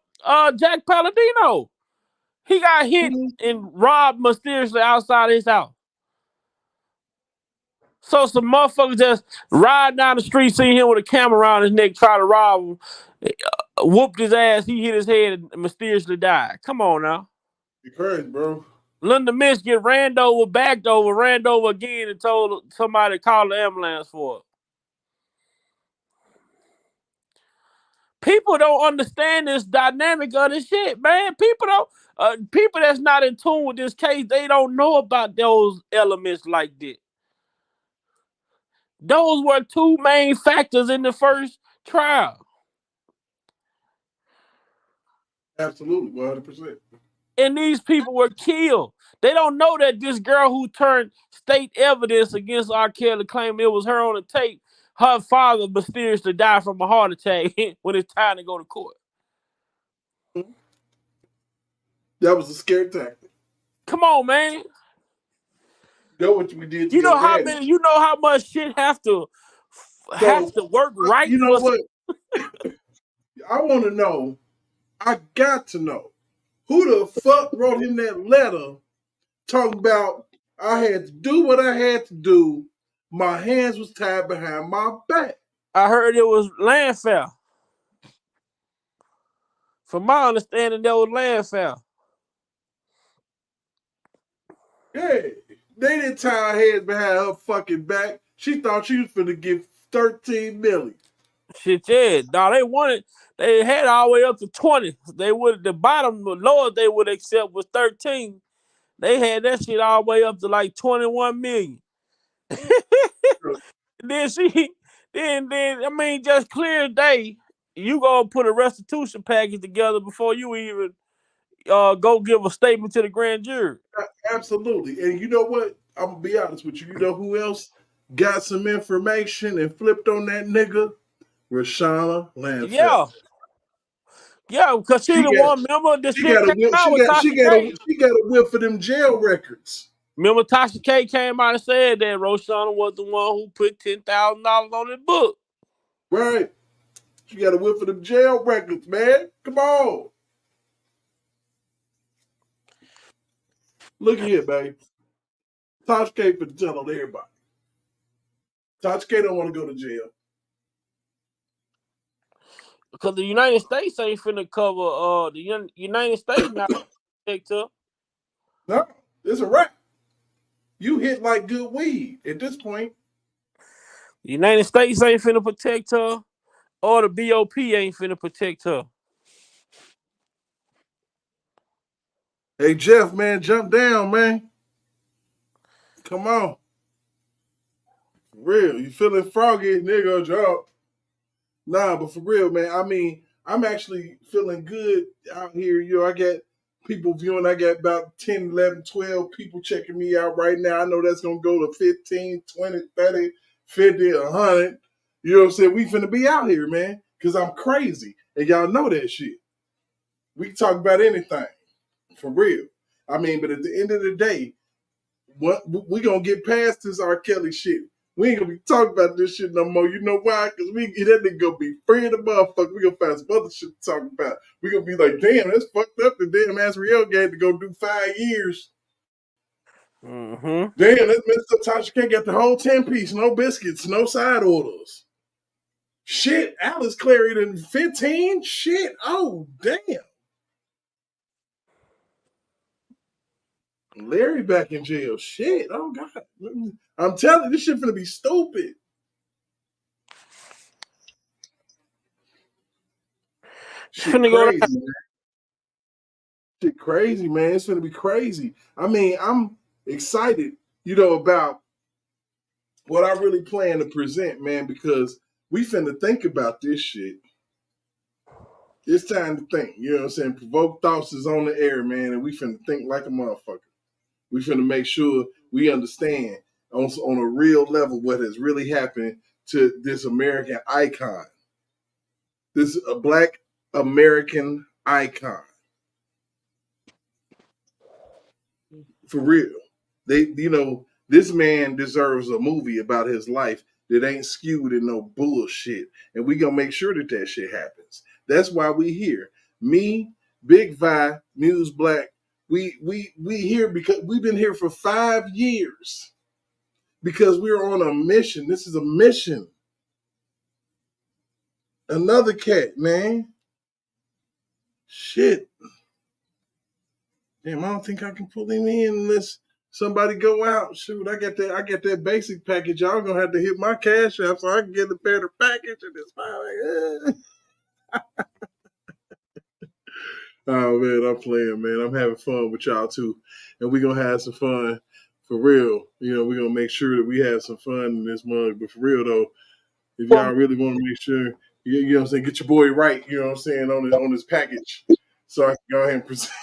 Jack Palladino. He got hit and robbed mysteriously outside his house. So some motherfuckers just ride down the street, see him with a camera around his neck, try to rob him, whooped his ass, he hit his head and mysteriously died. Come on now. You're crazy, bro. Linda Mitch get ran over again and told somebody to call the ambulance for it. People don't understand this dynamic of this shit, man. People that's not in tune with this case, they don't know about those elements like this. Those were two main factors in the first trial. Absolutely, 100%. And these people were killed. They don't know that this girl who turned state evidence against R. Kelly, claiming it was her on the tape, her father mysteriously died from a heart attack when it's time to go to court. That was a scary tactic. Come on, man. Know what we did to You know how much shit have to has to work right. You know what? I want to know. I got to know who the fuck wrote him that letter talking about I had to do what I had to do. My hands was tied behind my back. I heard it was landfare. From my understanding, that was landfare. Yeah, they didn't tie her hands behind her fucking back. She thought she was finna get 13 million. Shit, yeah. Now they had all the way up to 20. They would the bottom, the lowest they would accept was 13. They had that shit all the way up to like 21 million. then I mean, just clear as day, you gonna put a restitution package together before you even go give a statement to the grand jury. Absolutely. And you know what? I'm gonna be honest with you. You know who else got some information and flipped on that nigga? Rashana Landfell. Yeah, because she the one. Remember the shit came out with Tasha K. She got a whip for them jail records. Remember Tasha K came out and said that Roshana was the one who put $10,000 on his book. Right. She got a whip for them jail records, man. Come on. Look here, babe. Tasha K for tell on everybody. Tasha K don't want to go to jail. Because the United States ain't finna cover the United States not protect her. No, it's a wrap. You hit like good weed at this point. The United States ain't finna protect her, or the BOP ain't finna protect her. Hey, Jeff, man, jump down, man. Come on. For real. You feeling froggy, nigga, jump. Nah, but for real, man, I mean, I'm actually feeling good out here. You know, I got people viewing. I got about 10, 11, 12 people checking me out right now. I know that's going to go to 15, 20, 30, 50, 100. You know what I'm saying? We finna be out here, man, because I'm crazy. And y'all know that shit. We can talk about anything. For real. I mean, but at the end of the day, we going to get past this R. Kelly shit. We ain't gonna be talking about this shit no more. You know why? Because that nigga gonna be free of the motherfucker. We gonna find some other shit to talk about. We gonna be like, damn, that's fucked up. The damn Asriel had to go do 5 years. Mm-hmm. Damn, that messed up. Tasha K got the whole 10-piece, no biscuits, no side orders. Shit, Alice Clary in 15. Shit, oh damn. Larry back in jail. Shit, oh god. I'm telling you, this shit finna be stupid. Shit crazy, man. Shit crazy, man. It's gonna be crazy. I mean, I'm excited, about what I really plan to present, man, because we finna think about this shit. It's time to think, you know what I'm saying? Provoke Thoughts is on the air, man, and we finna think like a motherfucker. We finna make sure we understand on a real level what has really happened to this American icon. This is a Black American icon. For real. This man deserves a movie about his life that ain't skewed in no bullshit. And we gonna make sure that shit happens. That's why we here. Me, Big Vi, Muse Black, we here because we've been here for 5 years. Because we're on a mission. This is a mission. Another cat, man. Shit. Damn, I don't think I can pull him in unless somebody go out. Shoot, I got that basic package. Y'all gonna have to hit my cash app so I can get the better package and it's fine. Oh man, I'm playing, man. I'm having fun with y'all too. And we're gonna have some fun for real. We're gonna make sure that we have some fun in this month. But for real though, if y'all really want to make sure, you know what I'm saying, get your boy right, you know what I'm saying, on his package. So I can go ahead and present.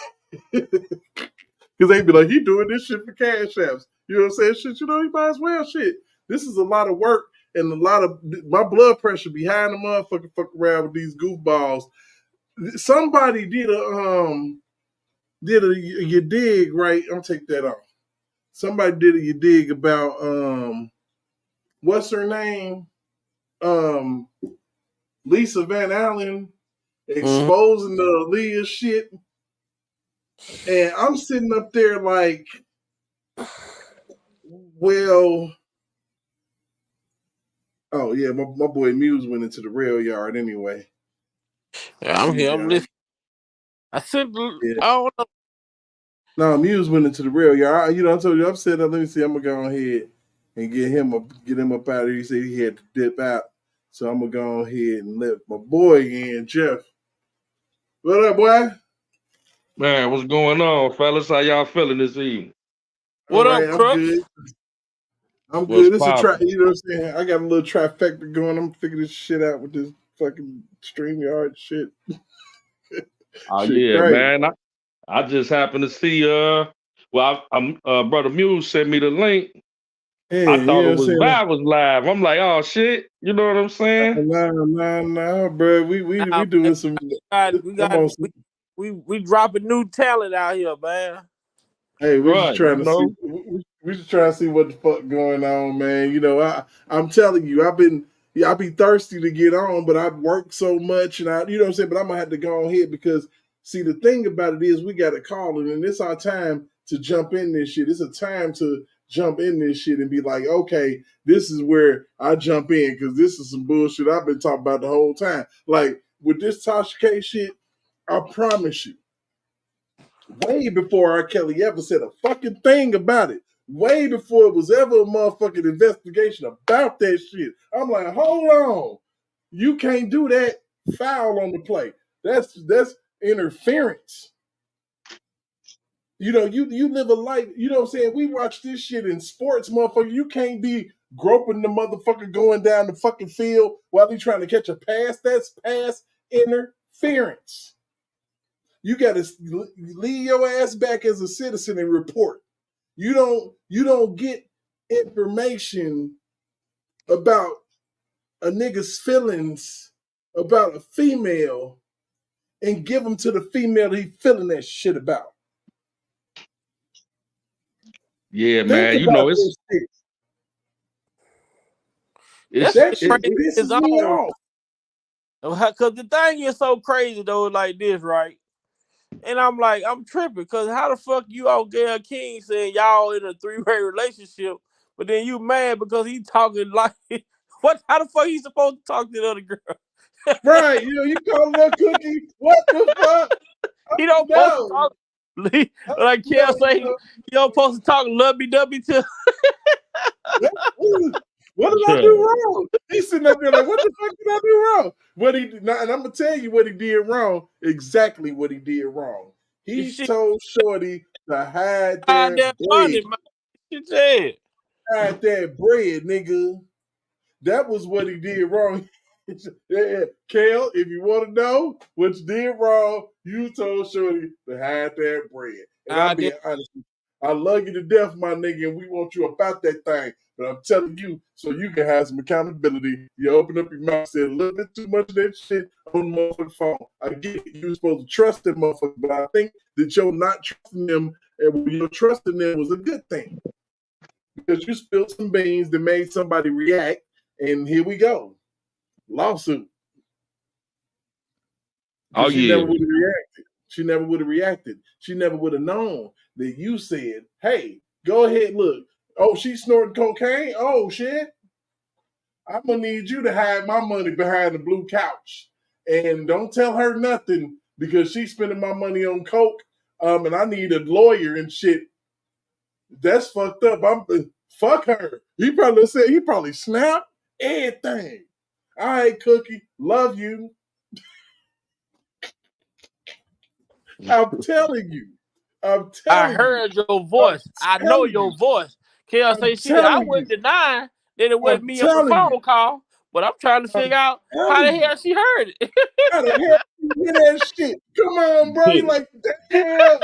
Because they be like, he doing this shit for cash apps. You know what I'm saying? Shit, you might as well. Shit. This is a lot of work and a lot of my blood pressure behind the motherfucker fuck around with these goofballs. Somebody did a you dig, right? I'm gonna take that off. Somebody did a you dig about what's her name? Lisa Van Allen exposing the Aaliyah shit. And I'm sitting up there like, well, oh yeah, my boy Muse went into the rail yard anyway. Yeah, I'm here. I'm listening. I said, Yeah. I don't know. No, Muse went into the rail yard. I told you, I'm saying, let me see, I'm gonna go ahead and get him up out of here. He said he had to dip out. So I'm gonna go ahead and let my boy in, Jeff. What up, boy? Man, what's going on, fellas? How y'all feeling this evening? What All right, up, I'm Crooks? good. I'm What's good. It's a poppin'? you know what I'm saying? I got a little trifecta going. I'm figuring this shit out with this fucking StreamYard shit. Oh Shit yeah, crazy. man. I just happened to see I'm brother Muse sent me the link. Yeah, I you thought know what it I'm was saying? Vibe was live. I'm like, oh shit, you know what I'm saying? Nah, bro. We Nah, doing some. I'm on some. we dropping new talent out here, man. Hey, we just Right, trying you to see. know. We just trying to see what the fuck going on, man. I'm telling you, I be thirsty to get on, but I've worked so much, and you know what I'm saying. But I'm gonna have to go on here because see, the thing about it is, we got to call it, and it's our time to jump in this shit. It's a time to jump in this shit and be like, okay, this is where I jump in because this is some bullshit I've been talking about the whole time. Like with this Tasha K shit, I promise you way before R. Kelly ever said a fucking thing about it. Way before it was ever a motherfucking investigation about that shit. I'm like, hold on. You can't do that. Foul on the play. That's interference. You live a life, you know what I'm saying? We watch this shit in sports, motherfucker. You can't be groping the motherfucker going down the fucking field while he trying to catch a pass. That's pass interference. You got to leave your ass back as a citizen and report. You don't get information about a nigga's feelings about a female and give them to the female he feeling that shit about. Yeah, Think man. You about know, this shit. That's That shit crazy. It's pisses me all off. because the thing is so crazy though, like this, right? And I'm like, I'm tripping because how the fuck you all Gayle King saying y'all in a three-way relationship, but then you mad because he talking like what? How the fuck he supposed to talk to the other girl? Right, you call her Cookie. What the fuck? He don't supposed to No. talk. Like Kel say, No. you don't supposed to talk lovey dovey to. What did I do wrong? He's sitting up there like, what the fuck did I do wrong? What he did not, and I'm gonna tell you what he did wrong. Exactly what he did wrong. He Shit, told Shorty to hide hide their that bread. money, man. She said. Hide that bread, nigga. That was what he did wrong. Yeah, Kel, if you want to know what you did wrong, you told Shorty to hide that bread. And I'm Hide being that. honest. I love you to death, my nigga, and we want you about that thing. But I'm telling you, so you can have some accountability. You open up your mouth, and say a little bit too much of that shit on the motherfucking phone. I get it. You're supposed to trust them motherfucker, but I think that you're not trusting them, and your trusting them was a good thing. Because you spilled some beans that made somebody react, and here we go. Lawsuit. Oh Because she never yeah. would have reacted. She never would have reacted. She never would have known that you said, hey, go ahead, look. Oh, she's snorting cocaine? Oh, shit. I'm going to need you to hide my money behind the blue couch. And don't tell her nothing because she's spending my money on coke. And I need a lawyer and shit. That's fucked up. Fuck her. He probably snapped everything. All right, Cookie. Love you. I'm telling you. I'm I telling you. heard your I'm voice. I know telling your you. voice. Kel I'm say shit. I telling you. wouldn't deny that it wasn't I'm me on the telling you. phone call, but I'm trying to figure I'm out how telling the you. hell she heard it. How the hell you hear that shit? Come on, bro. You like, damn.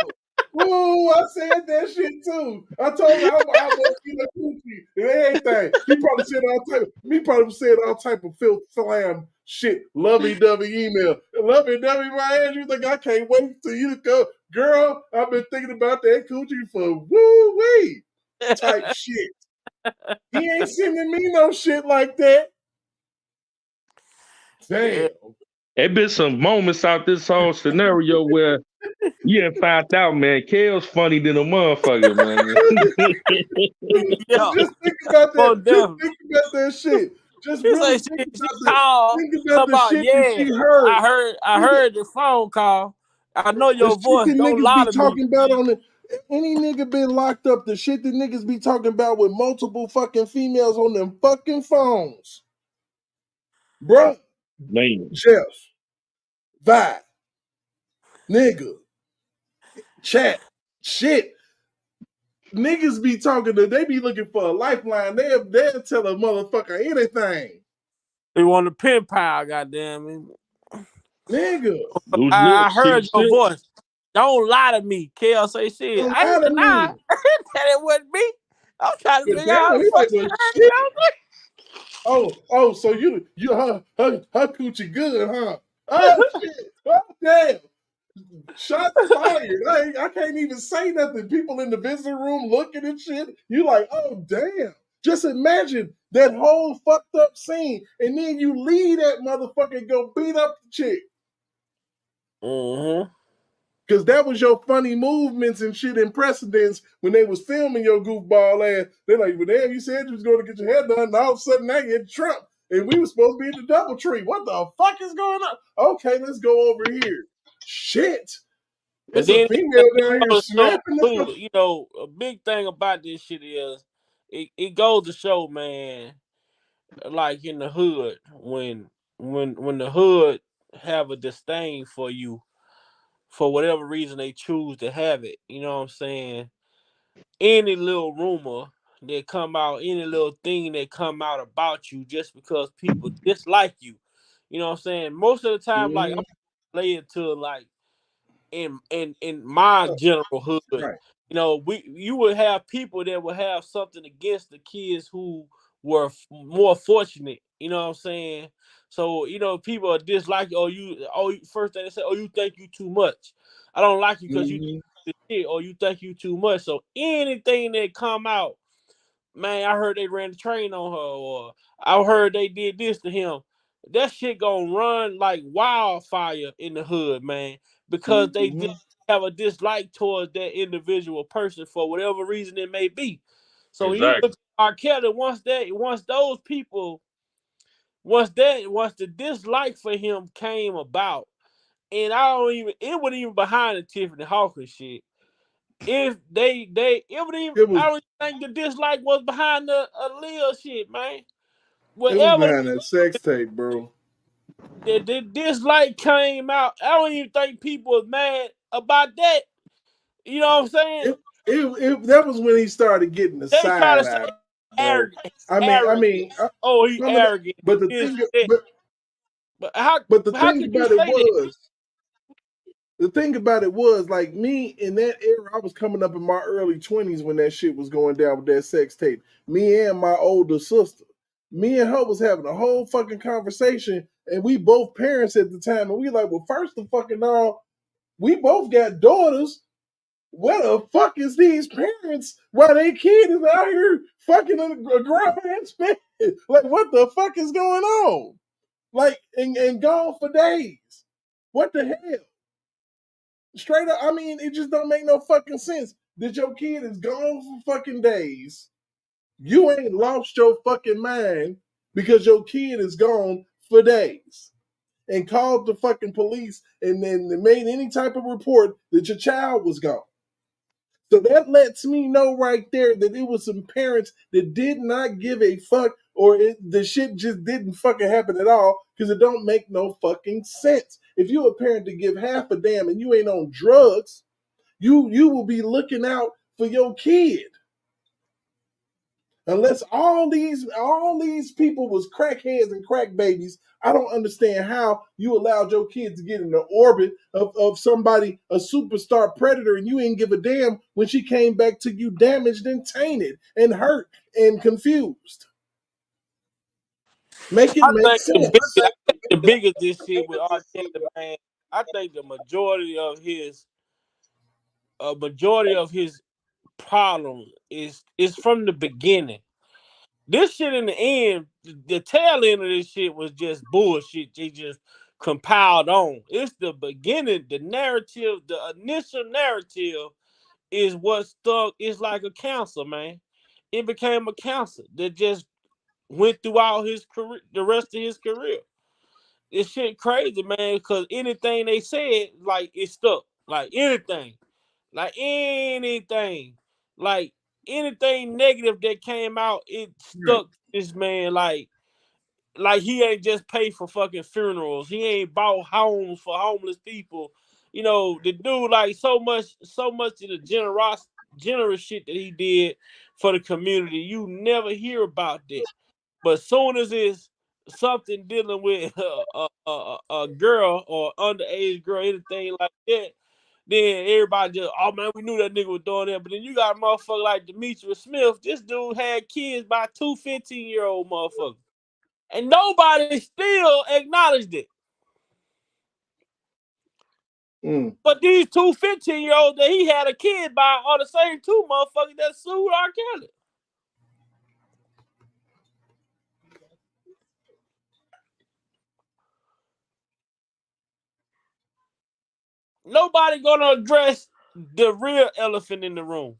Ooh, I said that shit too. I told her I was in a coochie and everything. He probably said all type of filth slam shit, lovey dovey email. Lovey dovey my ass. You think I can't wait till you to go. Girl, I've been thinking about that coochie for woo wee type shit. He ain't sending me no shit like that. Damn. There been some moments out this whole scenario where you ain't found out, man. Kale's funny than a motherfucker, man. Yeah, Just think about for that. Just them. think about that shit. Just She really say think she about the called about, shit that yeah. she heard. I heard the phone call. I know The your shit voice. that Don't niggas lie be to me. talking about on the any nigga been locked up, the shit that niggas be talking about with multiple fucking females on them fucking phones. Bruh. Man. Jeff. Vi. Nigga. Chat. Shit. Niggas be talking to, they be looking for a lifeline. They'll tell a motherfucker anything. They want to pen pile, goddamn it. Nigga. Loose I lips, keep heard your shit. voice. Don't lie to me. Kel say shit. Don't I lie ain't to deny me. that it wasn't me. I'm trying to But figure out how damn, the he fuck like, she well, heard shit. me. Oh, so you her coochie good, huh? Oh shit. Oh damn. Shots fired. I can't even say nothing. People in the visiting room looking and shit. You like, oh damn. Just imagine that whole fucked up scene, and then you leave that motherfucker and go beat up the chick. Mm-hmm. Cause that was your funny movements and shit in precedence when they was filming your goofball ass. They're like, well, damn, you said you was going to get your hair done, and all of a sudden now you're in Trump, and we were supposed to be in the DoubleTree. What the fuck is going on? Okay, let's go over here. Shit. But It's a then female down here goes to show snapping too, the a big thing about this shit is it goes to show, man, like in the hood, when the hood have a disdain for you for whatever reason they choose to have it, you know what I'm saying? Any little rumor that come out, any little thing that come out about you just because people dislike you. You know what I'm saying? Most of the time, like I'm related to like in my general hood, right. you would have people that would have something against the kids who were more fortunate. You know what I'm saying? So people are dislike first thing they say, oh, you think you too much. I don't like you because you this shit, or you think you too much. So anything that come out, man, I heard they ran the train on her, or I heard they did this to him. That shit gonna run like wildfire in the hood, man, because they just have a dislike towards that individual person for whatever reason it may be. So when you Exactly. look at R. Kelly, once those people, once the dislike for him came about, and it wasn't even behind the Tiffany Hawkins shit. If it would even, It was I don't even think the dislike was behind the Aaliyah shit, man. it was Whatever behind that sex tape, bro. the dislike came out, I don't even think people was mad about that. You know what I'm saying? That was when he started getting the They try to side say eye, bro. arrogant, I arrogant. mean, Oh, he some of that, arrogant. but the This, thing, that. But how but the how thing could you about it say that? was, the thing about it was, like me in that era, I was coming up in my early 20s when that shit was going down with that sex tape. Me and my older sister, me and her was having a whole fucking conversation, and we both parents at the time, and we like, well, first of fucking all, we both got daughters. What the fuck is these parents while their kid is out here fucking a grown ass man? Like, what the fuck is going on? Like, and gone for days. What the hell? Straight up, I mean, it just don't make no fucking sense that your kid is gone for fucking days. You ain't lost your fucking mind because your kid is gone for days and called the fucking police and then made any type of report that your child was gone. So that lets me know right there that it was some parents that did not give a fuck, or the shit just didn't fucking happen at all because it don't make no fucking sense. If you a parent to give half a damn and you ain't on drugs, you will be looking out for your kid. Unless all these people was crackheads and crack babies, I don't understand how you allowed your kids to get in the orbit of somebody, a superstar predator, and you didn't give a damn when she came back to you damaged and tainted and hurt and confused. Make it I make think sense. the biggest this shit with R. Kelly, man. I think the majority of his problem is from the beginning. This shit in the end, the tail end of this shit was just bullshit. They just compiled on. It's the beginning, the narrative, the initial narrative is what stuck. It's like a cancer, man. It became a cancer that just went throughout his career, the rest of his career. This shit crazy, man, because anything they said, like, it stuck. Like anything. Like anything. Like anything negative that came out, it stuck this man like he ain't just paid for fucking funerals. He ain't bought homes for homeless people. You know, the dude like so much of the generous shit that he did for the community. You never hear about that. But soon as it's something dealing with a girl or underage girl, anything like that, then everybody just, oh man, we knew that nigga was doing that. But then you got a motherfucker like Demetrius Smith. This dude had kids by 2 15-year-old motherfuckers. And nobody still acknowledged it. But these 2 15-year-olds that he had a kid by are the same two motherfuckers that sued R. Kelly. Nobody gonna address the real elephant in the room.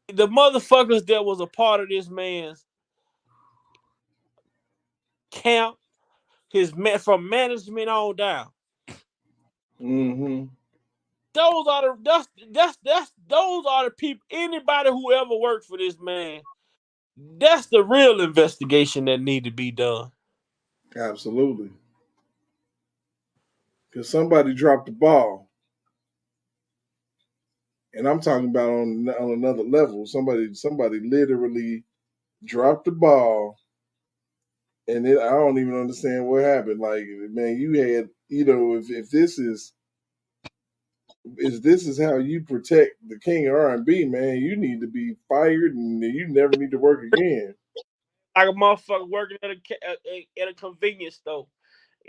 The motherfuckers that was a part of this man's camp, from management on down. Mm-hmm. Those are the people. Anybody who ever worked for this man, that's the real investigation that need to be done. Absolutely. Because somebody dropped the ball. And I'm talking about on another level. Somebody literally dropped the ball. And I don't even understand what happened. Like, man, you had, if this is how you protect the king of R&B, man, you need to be fired and you never need to work again. Like a motherfucker working at a convenience store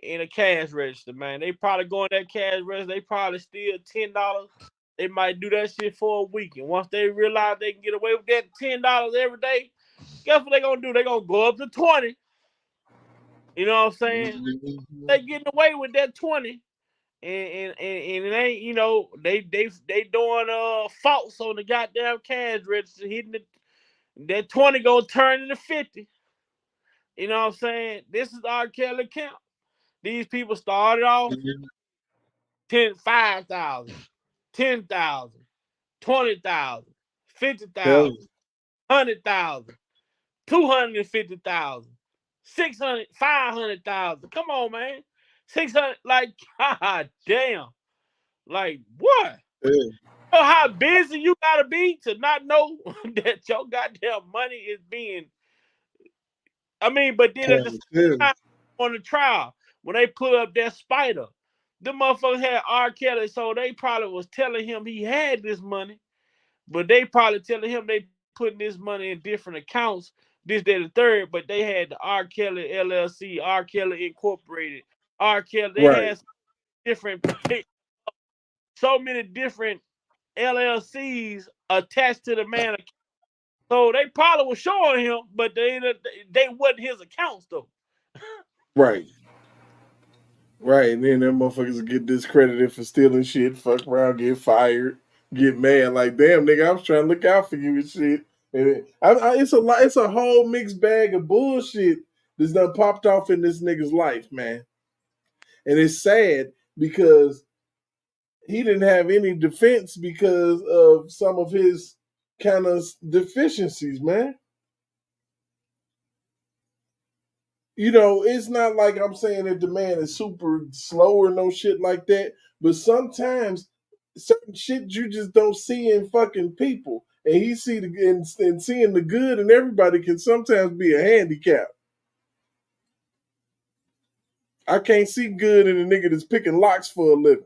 in a cash register, man. They probably going that cash register. They probably steal $10. They might do that shit for a week, and once they realize they can get away with that $10 every day, guess what they gonna do? They gonna go up to 20. You know what I'm saying? Mm-hmm. They getting away with that 20, and it ain't, they doing faults on the goddamn cash register, hitting that 20 gonna turn into 50. You know what I'm saying? This is R. Kelly camp. These people started off 5,000, 10,000, 20,000, 50,000, 100,000, 250,000, 600, 500,000. Come on, man. 600, like, god damn. Like, what? Yeah. You know how busy you gotta be to not know that your goddamn money is being. I mean, but then at the same time, on the trial, when they put up that spider, the motherfuckers had R. Kelly, so they probably was telling him he had this money, but they probably telling him they putting this money in different accounts, this, that, and the third, but they had the R. Kelly LLC, R. Kelly Incorporated, R. Kelly, they had so many different LLCs attached to the man. So they probably was showing him, but they wasn't his accounts though. Right. Right. And then them motherfuckers get discredited for stealing shit, fuck around, get fired, get mad. Like, damn, nigga, I was trying to look out for you and shit. And it's a whole mixed bag of bullshit that's done popped off in this nigga's life, man. And it's sad because he didn't have any defense because of some of his kind of deficiencies, man. It's not like I'm saying that the man is super slow or no shit like that, but sometimes certain shit you just don't see in fucking people. And he see and seeing the good in everybody can sometimes be a handicap. I can't see good in a nigga that's picking locks for a living.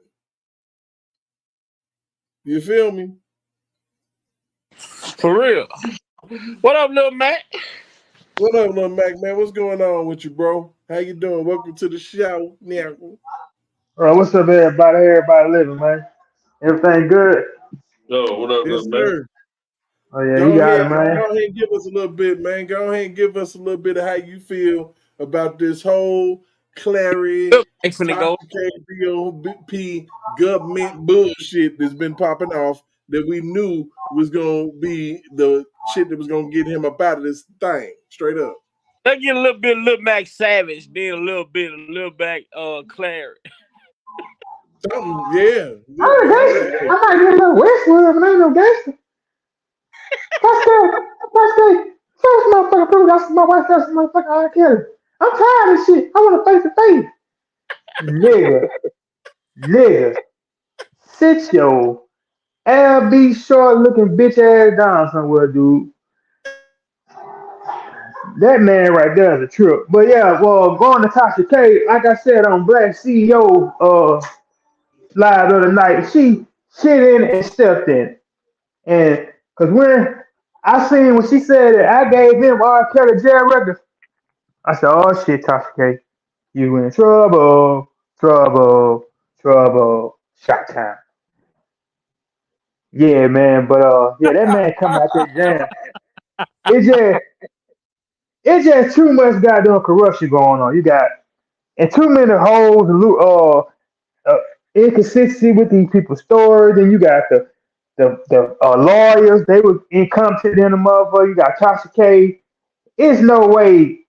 You feel me? For real. What up, little Mac? What up, little Mac, man? What's going on with you, bro? How you doing? Welcome to the show. Yeah. All right, what's up, everybody? Everybody living, man. Everything good? Yo, what up, Yes, little man? sir. Oh yeah, you got it, man. Go ahead and give us a little bit, man. Go ahead and give us a little bit of how you feel about this whole Clary, Finna Tasha go. KBOP government bullshit that's been popping off that we knew was gonna be the shit that was gonna get him up out of this thing. Straight up. Let's get a little bit of Lil Mac Savage, then a little back Clary. Something, yeah. I'm a gangster. I might be a little Westwood, but I ain't no gangster. That's good. First motherfucker prove that's my wife, that's motherfucker R. Kelly. I'm tired of this shit. I want to face to face. Nigga, sit your LB short looking bitch ass down somewhere, dude. That man right there is a trip. But yeah, well, going to Tasha K, like I said on Black CEO live the other night, she shit in and stepped in. And because when I seen when she said that I gave him R. Kelly jail records, I said, oh shit, Tasha K, you in trouble, trouble, shot time. Yeah, man, but yeah, that man coming out that jam. It just it's just too much goddamn corruption going on. You got and too many holes and inconsistency with these people's stories. And you got the lawyers. They was incompetent in the motherfucker. You got Tasha K. It's no way.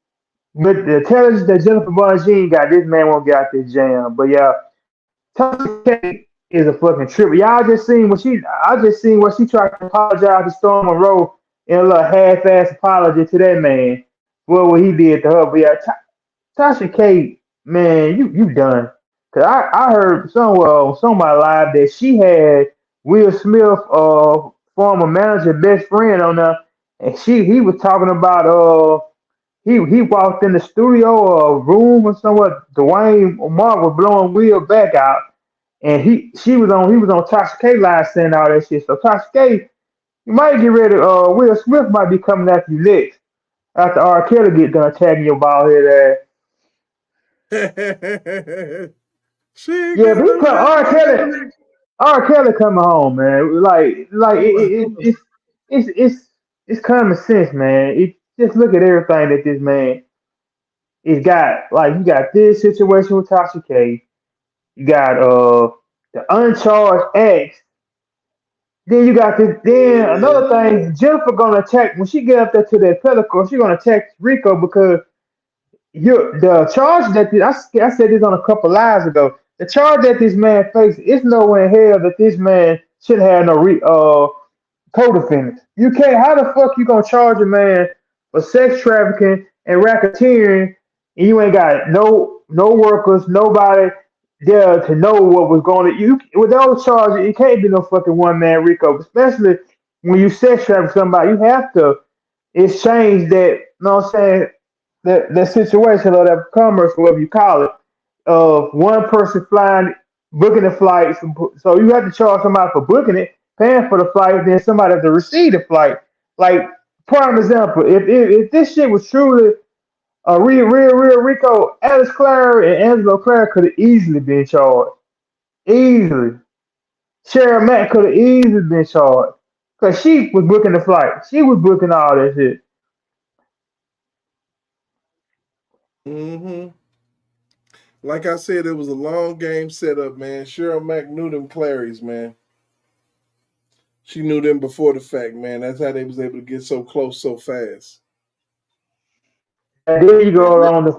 But the intelligence that Jennifer Bonjean got, this man won't get out this jam. But yeah, Tasha K is a fucking trip. Y'all just seen what she. I just seen what she tried to apologize to Storm Monroe in a little half-ass apology to that man for what he did to her. But yeah, Tasha K, man, you done. Cause I heard somewhere on somebody live that she had Will Smith, former manager, best friend on there, and he was talking about he walked in the studio or a room or somewhere. Dwayne Mark was blowing Will back out, and he was on Tasha K live saying all that shit. So Tasha K, you might get ready. Will Smith might be coming after you next after R. Kelly get done tagging your bald head ass. Yeah, but he come R. Kelly coming home, man. It's common sense, man. It just look at everything that this man is got. Like you got this situation with Tasha K. You got the uncharged acts. Then you got this. Then another thing, Jennifer gonna attack when she get up there to that pellicle. She gonna attack Rico because the charge that I said this on a couple lives ago. The charge that this man faces, it's nowhere in hell that this man should have no co-defendants. You can't. How the fuck you gonna charge a man for sex trafficking and racketeering, and you ain't got no workers, nobody there to know what was going on. You with those charges, it can't be no fucking one man Rico, especially when you sex traffic somebody. You have to exchange that. You know what I'm saying? That situation or that commerce, whatever you call it, of one person flying, booking the flight. So you have to charge somebody for booking it, paying for the flight, then somebody has to receive the flight. Like prime example, if this shit was truly a real Rico, Alice Clary and Angelo Clary could have easily been charged. Easily. Sharon Mack could have easily been charged. Because she was booking the flight. She was booking all that shit. Mm-hmm. Like I said, it was a long game setup, man. Cheryl Mack knew them Clarys, man. She knew them before the fact, man. That's how they was able to get so close so fast. And then you go on the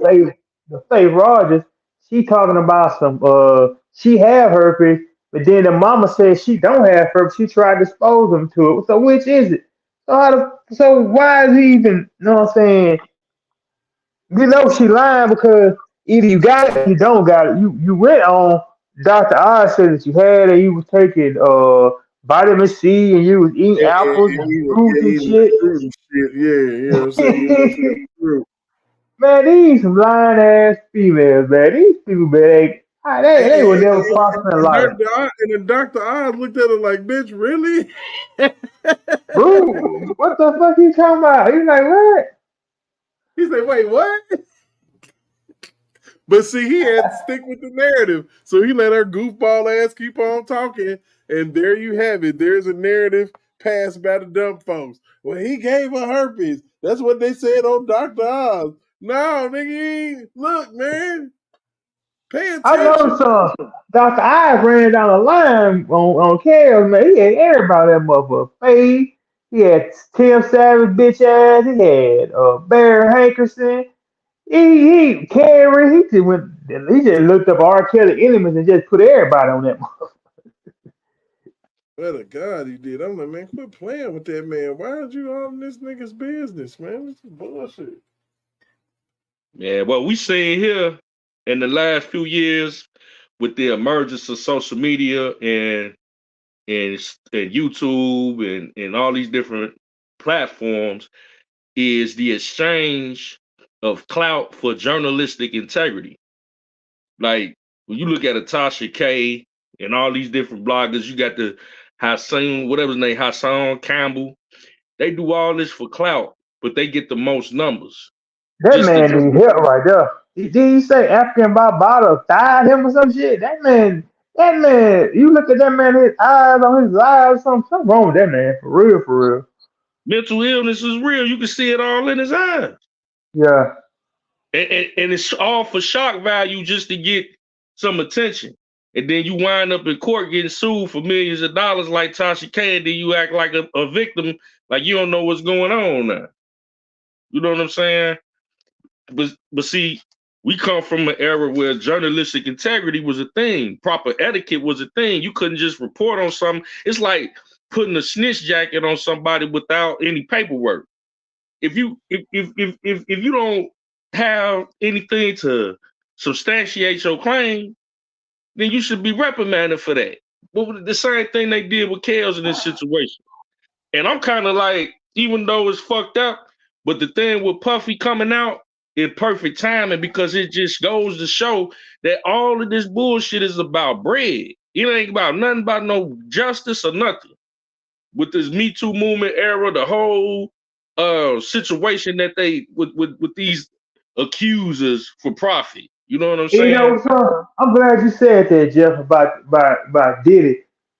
Faith Rogers. She talking about some she have herpes, but then the mama says she don't have herpes. She tried to expose them to it. So which is it? So why is he even? You know what I'm saying? You know she lying because either you got it or you don't got it. You went on Dr. Oz said that you had it. You was taking vitamin C and you was eating apples and fruits and Eating shit. fruit and shit. Yeah, you know what I'm saying? You know, fruit. Man, these some lying ass females, man. These people, man, they will never prosper in life. And then Dr. Oz looked at her like, bitch, really? Bro, what the fuck you talking about? He's like, what? He said, wait, what? But see, he had to stick with the narrative. So he let her goofball ass keep on talking. And there you have it. There's a narrative passed by the dumb folks. Well, he gave her herpes. That's what they said on Dr. Oz. No, nigga, look, man. Pay I know attention. some. Dr. Ives ran down the line on Kels, man. He had everybody that motherfucker. Faye. He had Tim Savage, bitch ass. He had Barry Hankerson. Clary. He just looked up R. Kelly elements and just put everybody on that. Well, to God, he did. I'm like, man, quit playing with that man. Why are you all in this nigga's business, man? This is bullshit. Yeah, what we seen here in the last few years with the emergence of social media and YouTube and all these different platforms is the exchange of clout for journalistic integrity. Like when you look at a Tasha K and all these different bloggers, you got the Hassan, whatever his name, Hassan Campbell. They do all this for clout, but they get the most numbers. That Just man to, need help right there. Did he say African Barbado thied him or some shit? That man, you look at that man, his eyes on his eyes, something wrong with that man, for real. mental illness is real. You can see it all in his eyes. Yeah. And it's all for shock value just to get some attention. And then you wind up in court getting sued for millions of dollars like Tasha K, and then you act like a victim, like you don't know what's going on now. You know what I'm saying? But see, we come from an era where journalistic integrity was a thing. Proper etiquette was a thing. You couldn't just report on something. It's like putting a snitch jacket on somebody without any paperwork. If you don't have anything to substantiate your claim, then you should be reprimanded for that. But the same thing they did with Kels in this situation. And I'm kind of like, even though it's fucked up, but the thing with Puffy coming out in perfect timing because it just goes to show that all of this bullshit is about bread. It ain't about nothing about no justice or nothing. With this Me Too movement era, the whole situation that they with these accusers for profit. You know what I'm You saying? know, so I'm glad you said that, Jeff, about Diddy.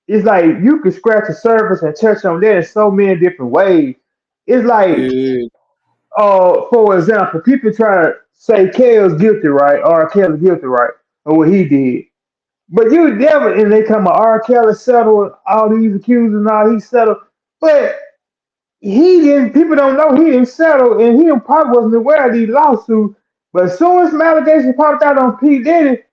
It's like you can scratch the surface and touch on that in so many different ways. It's like, Yeah. for example, people try to say Kale's guilty, right? Or Kelly guilty, right? Or what he did. But you never, and they come R. Kelly settled all these accusers and all he settled. But he didn't, people don't know he didn't settle and he probably wasn't aware of these lawsuits. But as soon as some allegations popped out on P. Diddy,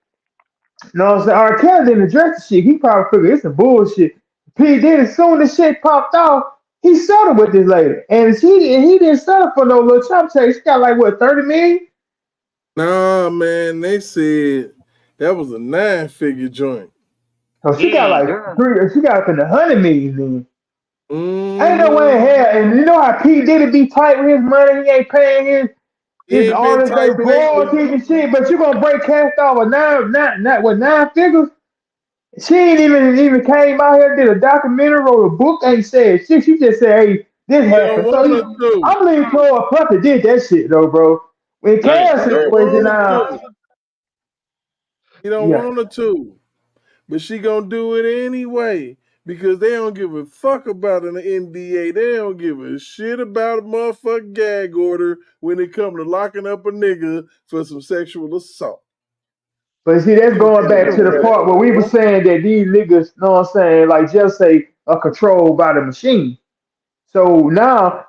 no, I'm saying R. Kelly didn't address the shit. He probably figured it's some bullshit. P. Diddy, as soon as the shit popped off, he settled with this lady. And he didn't settle for no little chop chase. She got like what, 30 million? Nah, man, they said that was a 9-figure joint. So she got like she got up in the 100 million then. Ain't no way in Mm, hell. And you know how P. Diddy be tight with his money, he ain't paying he his ain't been artists they tight lately. royalties and shit, but you gonna break cash off with nine figures? She ain't even came out here, did a documentary, wrote a book, ain't said shit. She just said, hey, this He don't happened. want her to. I'm leaning toward Puffy did that shit though, bro. When Damn. Cass He don't situation want her now, to. He don't yeah. want her to. But she gonna do it anyway. Because they don't give a fuck about an NDA. They don't give a shit about a motherfucking gag order when it come to locking up a nigga for some sexual assault. But see, that's Give a going damn back to the about that. part where we were saying that these niggas, know what I'm saying, like just say are controlled by the machine. So now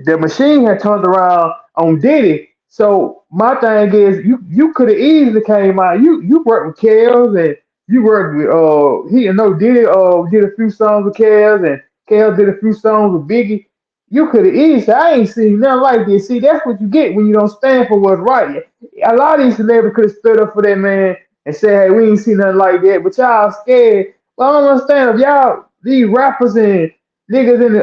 the machine had turned around on Diddy. So my thing is, you could have easily came out. You worked with Kels and you worked with he no Diddy did a few songs with Kels and Kels did a few songs with Biggie. You could have easily said, I ain't seen nothing like this. See, that's what you get when you don't stand for what's right. A lot of these celebrities could have stood up for that man and said, hey, we ain't seen nothing like that. But y'all scared. Well, I don't understand if y'all these rappers and niggas in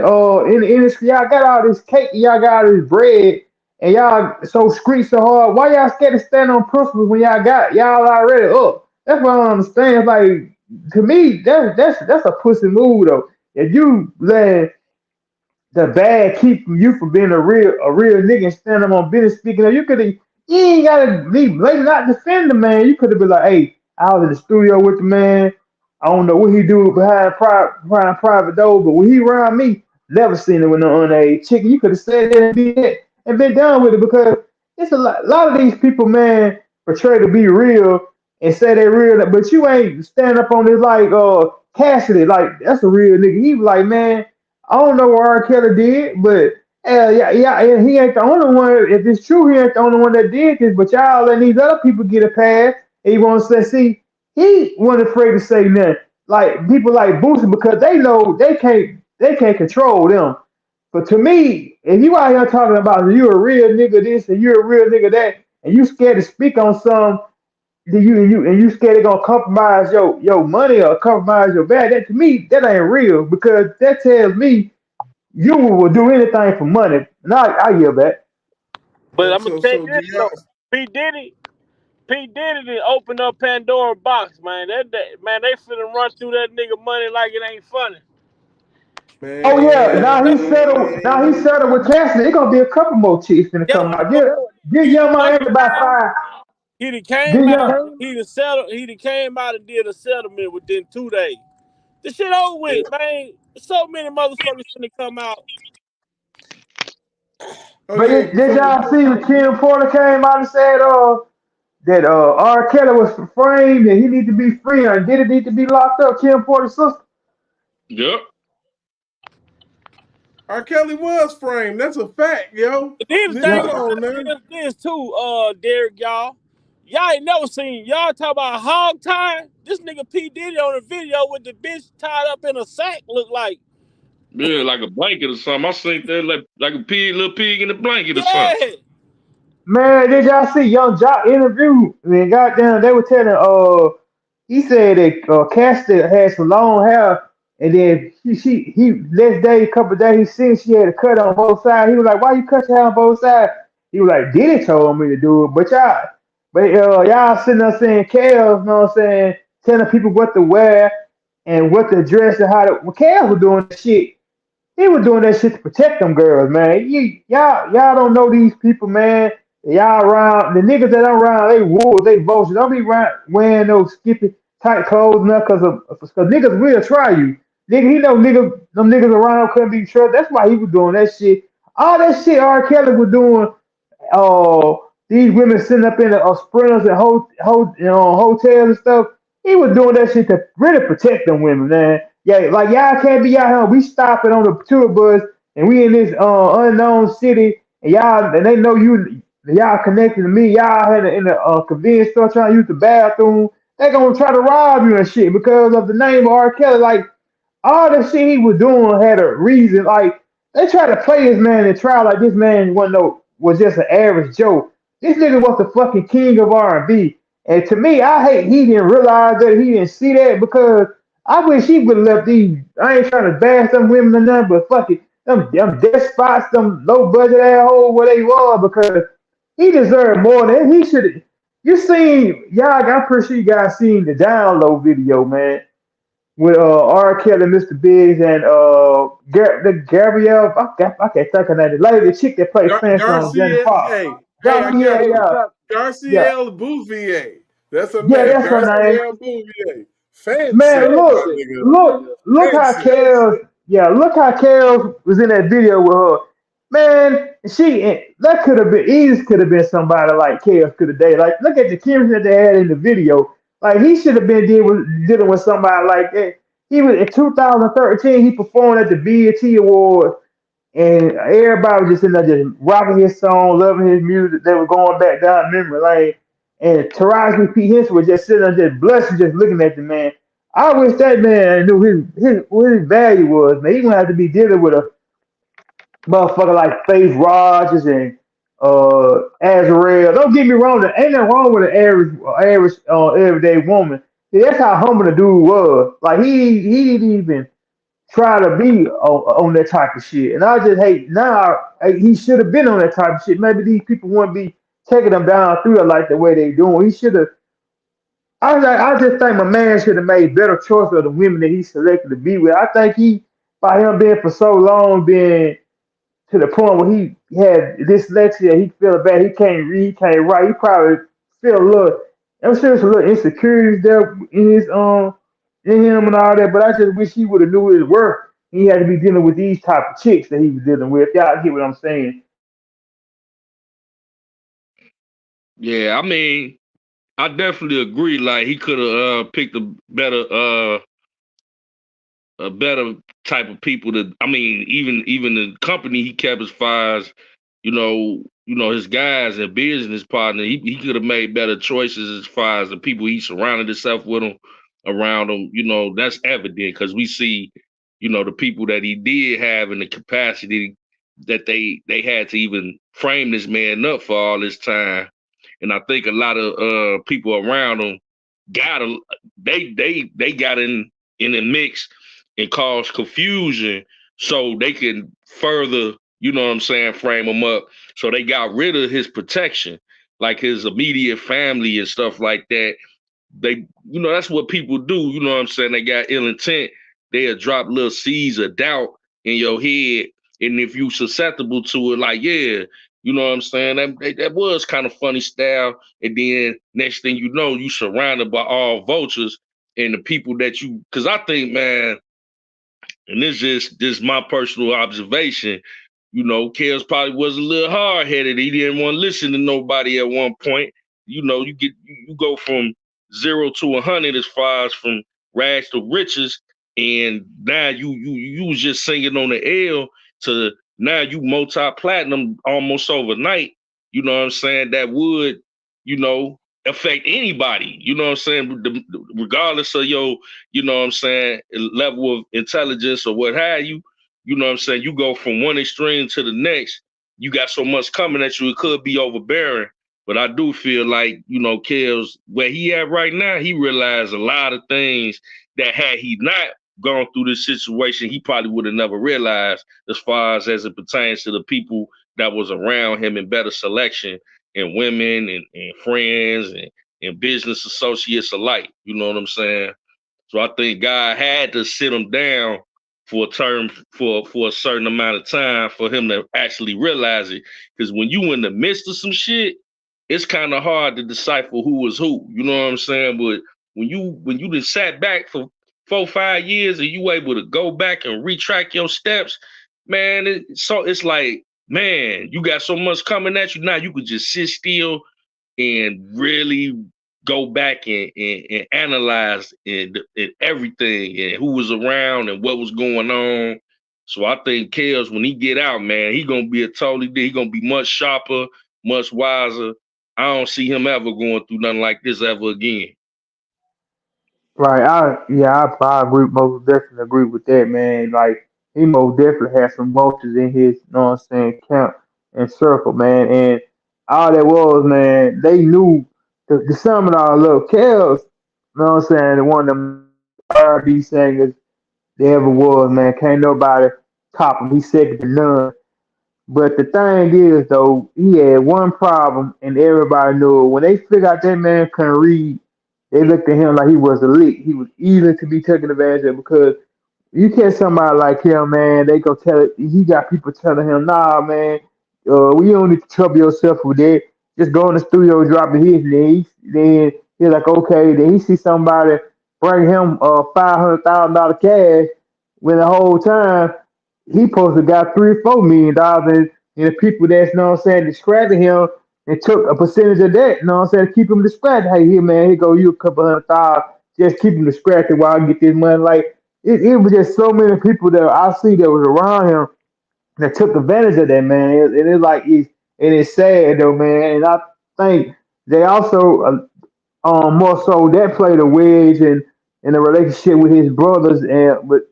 the industry, y'all got all this cake, y'all got all this bread, and y'all so street so hard. Why y'all scared to stand on principles when y'all already up? That's what I don't understand. Like to me, that's a pussy move though. If you let the bad keep you from being a real nigga and standing on business speaking up, you ain't gotta be blatant not defend the man. You could have been like, hey, I was in the studio with the man. I don't know what he do behind private door, but when he around me, never seen it with no underage chick. You could have said that and been done with it because it's a lot of these people, man, portray to be real and say they're real, but you ain't stand up on this like Cassidy, like that's a real nigga. He was like, man, I don't know what R. Kelly did, but yeah, and he ain't the only one. If it's true, he ain't the only one that did this. But y'all letting these other people get a pass, and he wants to say, see, he wasn't afraid to say nothing. Like people like Boosie because they know they can't control them. But to me, if you out here talking about you a real nigga this and you're a real nigga that, and you scared to speak on some, then you scared they gonna compromise your money or compromise your bag. That to me, that ain't real because that tells me you will do anything for money. And I give that. But I'm gonna So tell you so do this y'all? though, P Diddy, P Diddy did open up Pandora box, man. Man, they finna run through that nigga money like it ain't funny. Oh yeah, Man, Now he settled with Cassidy. It's gonna be a couple more chicks gonna Yeah, come out. but Give he Young fucking Miami about around. five. He done came Give out. Young. He done settled. He done came out and did a settlement within 2 days. The shit over with, man. So many motherfuckers finna come out. oh But yeah, did before y'all see when Kim Porter came out and said that R. Kelly was framed and he need to be free or did it need to be locked up? Kim Porter's sister. Yep. R. Kelly was framed. That's a fact, yo. And then the thing Come on about now. it is this too, Derek, y'all ain't never seen y'all talk about hog tie. This nigga P Diddy on the video with the bitch tied up in a sack look like. Yeah, like a blanket or something. I think that like a pig, little pig in a blanket or something. Yeah. Man, did y'all see Young Jock interview? I mean, goddamn, they were telling he said that Cassidy had some long hair, and then he next day, a couple of days, he seen she had a cut on both sides. He was like, "Why you cut your hair on both sides?" He was like, "Diddy told me to do it," y'all sitting there saying, "Kels," you know what I'm saying, telling people what to wear and what to dress and how to. Well, Kels was doing that shit. He was doing that shit to protect them girls, man. Y'all don't know these people, man. Y'all around the niggas that I'm around, they wolves, they vultures. Don't be wearing those skippy tight clothes now, cause niggas will try you. Nigga, he know them niggas around couldn't be trusted. That's why he was doing that shit. All that shit R. Kelly was doing. These women sitting up in the sprinters and hotels and stuff. He was doing that shit to really protect them women, man. Yeah, like y'all can't be out here. We stopping on the tour bus and we in this unknown city, and they know y'all connected to me. Y'all had in the convenience store trying to use the bathroom. They gonna try to rob you and shit because of the name of R. Kelly. Like all the shit he was doing had a reason. Like they tried to play this man in trial like this man was just an average Joe. This nigga was the fucking king of R&B. And to me, I hate he didn't realize that he didn't see that because I wish he would have left these. I ain't trying to bash them women or nothing, but fuck it, them despots, them low budget assholes where they were because he deserved more than he should have. You seen y'all? I'm pretty sure you guys seen the download video, man, with R. Kelly, Mr. Biggs, and the Gabrielle. I can't think of that. The lady, the chick that played Fancy on Jennifer Garcia, Fox. hey, I got you. Yeah, Garcia Bouvier. That's her yeah, name. that's her name. Garcia Bouvier. Fancy, Man, my nigga. look how Fancy. Kels was in that video with her. Man, that could have been easy. Could have been somebody like Kels could have dated. Like, look at the chemistry that they had in the video. Like, he should have been dealing with somebody like that. He was in 2013. He performed at the BET Awards, and everybody was just in there just rocking his song, loving his music. They were going back down memory lane. And Taraji P. Henson was just sitting there just blushing, just looking at the man. I wish that man knew what his value was, man. He gonna have to be dealing with a motherfucker like Faith Rogers and Azrael. Don't get me wrong, there ain't nothing wrong with an average everyday woman. See, that's how humble the dude was. Like he didn't even try to be on that type of shit. And I just hate now. He should have been on that type of shit. Maybe these people wouldn't be taking him down through it like the way they doing. He should have. I just think my man should have made better choice of the women that he selected to be with. I think by him being for so long, being to the point where he had dyslexia, he feel bad. He can't read, he can't write. He probably feel a little. I'm sure there's a little insecurities there in his in him and all that. But I just wish he would have knew his worth he had to be dealing with these type of chicks that he was dealing with. Y'all get what I'm saying? Yeah, I mean, I definitely agree. Like he could have picked a better type of people to. I mean, even the company he kept as far as his guys and business partner. He could have made better choices as far as the people he surrounded himself with him around him. That's evident because we see, the people that he did have in the capacity that they had to even frame this man up for all this time. And I think a lot of people around him got a they got in the mix and caused confusion so they can further, frame him up. So they got rid of his protection, like his immediate family and stuff like that. That's what people do, they got ill intent. They'll drop little seeds of doubt in your head. And if you susceptible to it, like, yeah, that was kind of funny style. And then next thing you know, you surrounded by all vultures and the people that because I think, man, and this is just my personal observation, Kels probably was a little hard headed. He didn't want to listen to nobody at one point. You go from 0 to 100 as far as from rags to riches, and now you was just singing on the L to now you multi-platinum almost overnight. That would, affect anybody. Regardless of your, level of intelligence or what have you. You go from one extreme to the next. You got so much coming at you, it could be overbearing. But I do feel like, Kels, where he at right now, he realized a lot of things that had he not gone through this situation, he probably would have never realized as far as it pertains to the people that was around him in better selection and women and friends and business associates alike. You know what I'm saying? So I think God had to sit him down for a term for a certain amount of time for him to actually realize it. Because when you in the midst of some shit, it's kind of hard to decipher who was who. You know what I'm saying? But when you just sat back for 4-5 years and you able to go back and retrack your steps, man, it's like, man, you got so much coming at you now. You could just sit still and really go back and analyze and everything and who was around and what was going on. So I think Kels, when he get out, man, he gonna be he gonna be much sharper, much wiser. I don't see him ever going through nothing like this ever again. Right. I agree, most definitely agree with that, man. Like he most definitely had some vultures in his, you know what I'm saying, camp and circle, man. And all that was, man, they knew the some of our little Kels, you know what I'm saying, the one of them R&B singers there ever was, man. Can't nobody top him. He's second to none. But the thing is, though, he had one problem, and everybody knew it. When they figured out that man couldn't read, they looked at him like he was elite. He was easy to be taken advantage of because you catch somebody like him, man, they go tell it. He got people telling him, "Nah, man, we don't need to trouble yourself with that. Just go in the studio, drop the hits." Then he's like, "Okay." Then he see somebody bring him $500,000 cash when the whole time he supposed to got $3 or $4 million, and the people that's, you know what I'm saying, distracting him and took a percentage of that, you know what I'm saying, to keep him distracted. Hey, here, man, here go you a couple 100,000, just keep him distracted while I get this money. Like it was just so many people that I see that was around him that took advantage of that, man. It's like it's sad though, man. And I think they also more so that played a wedge in the relationship with his brothers and with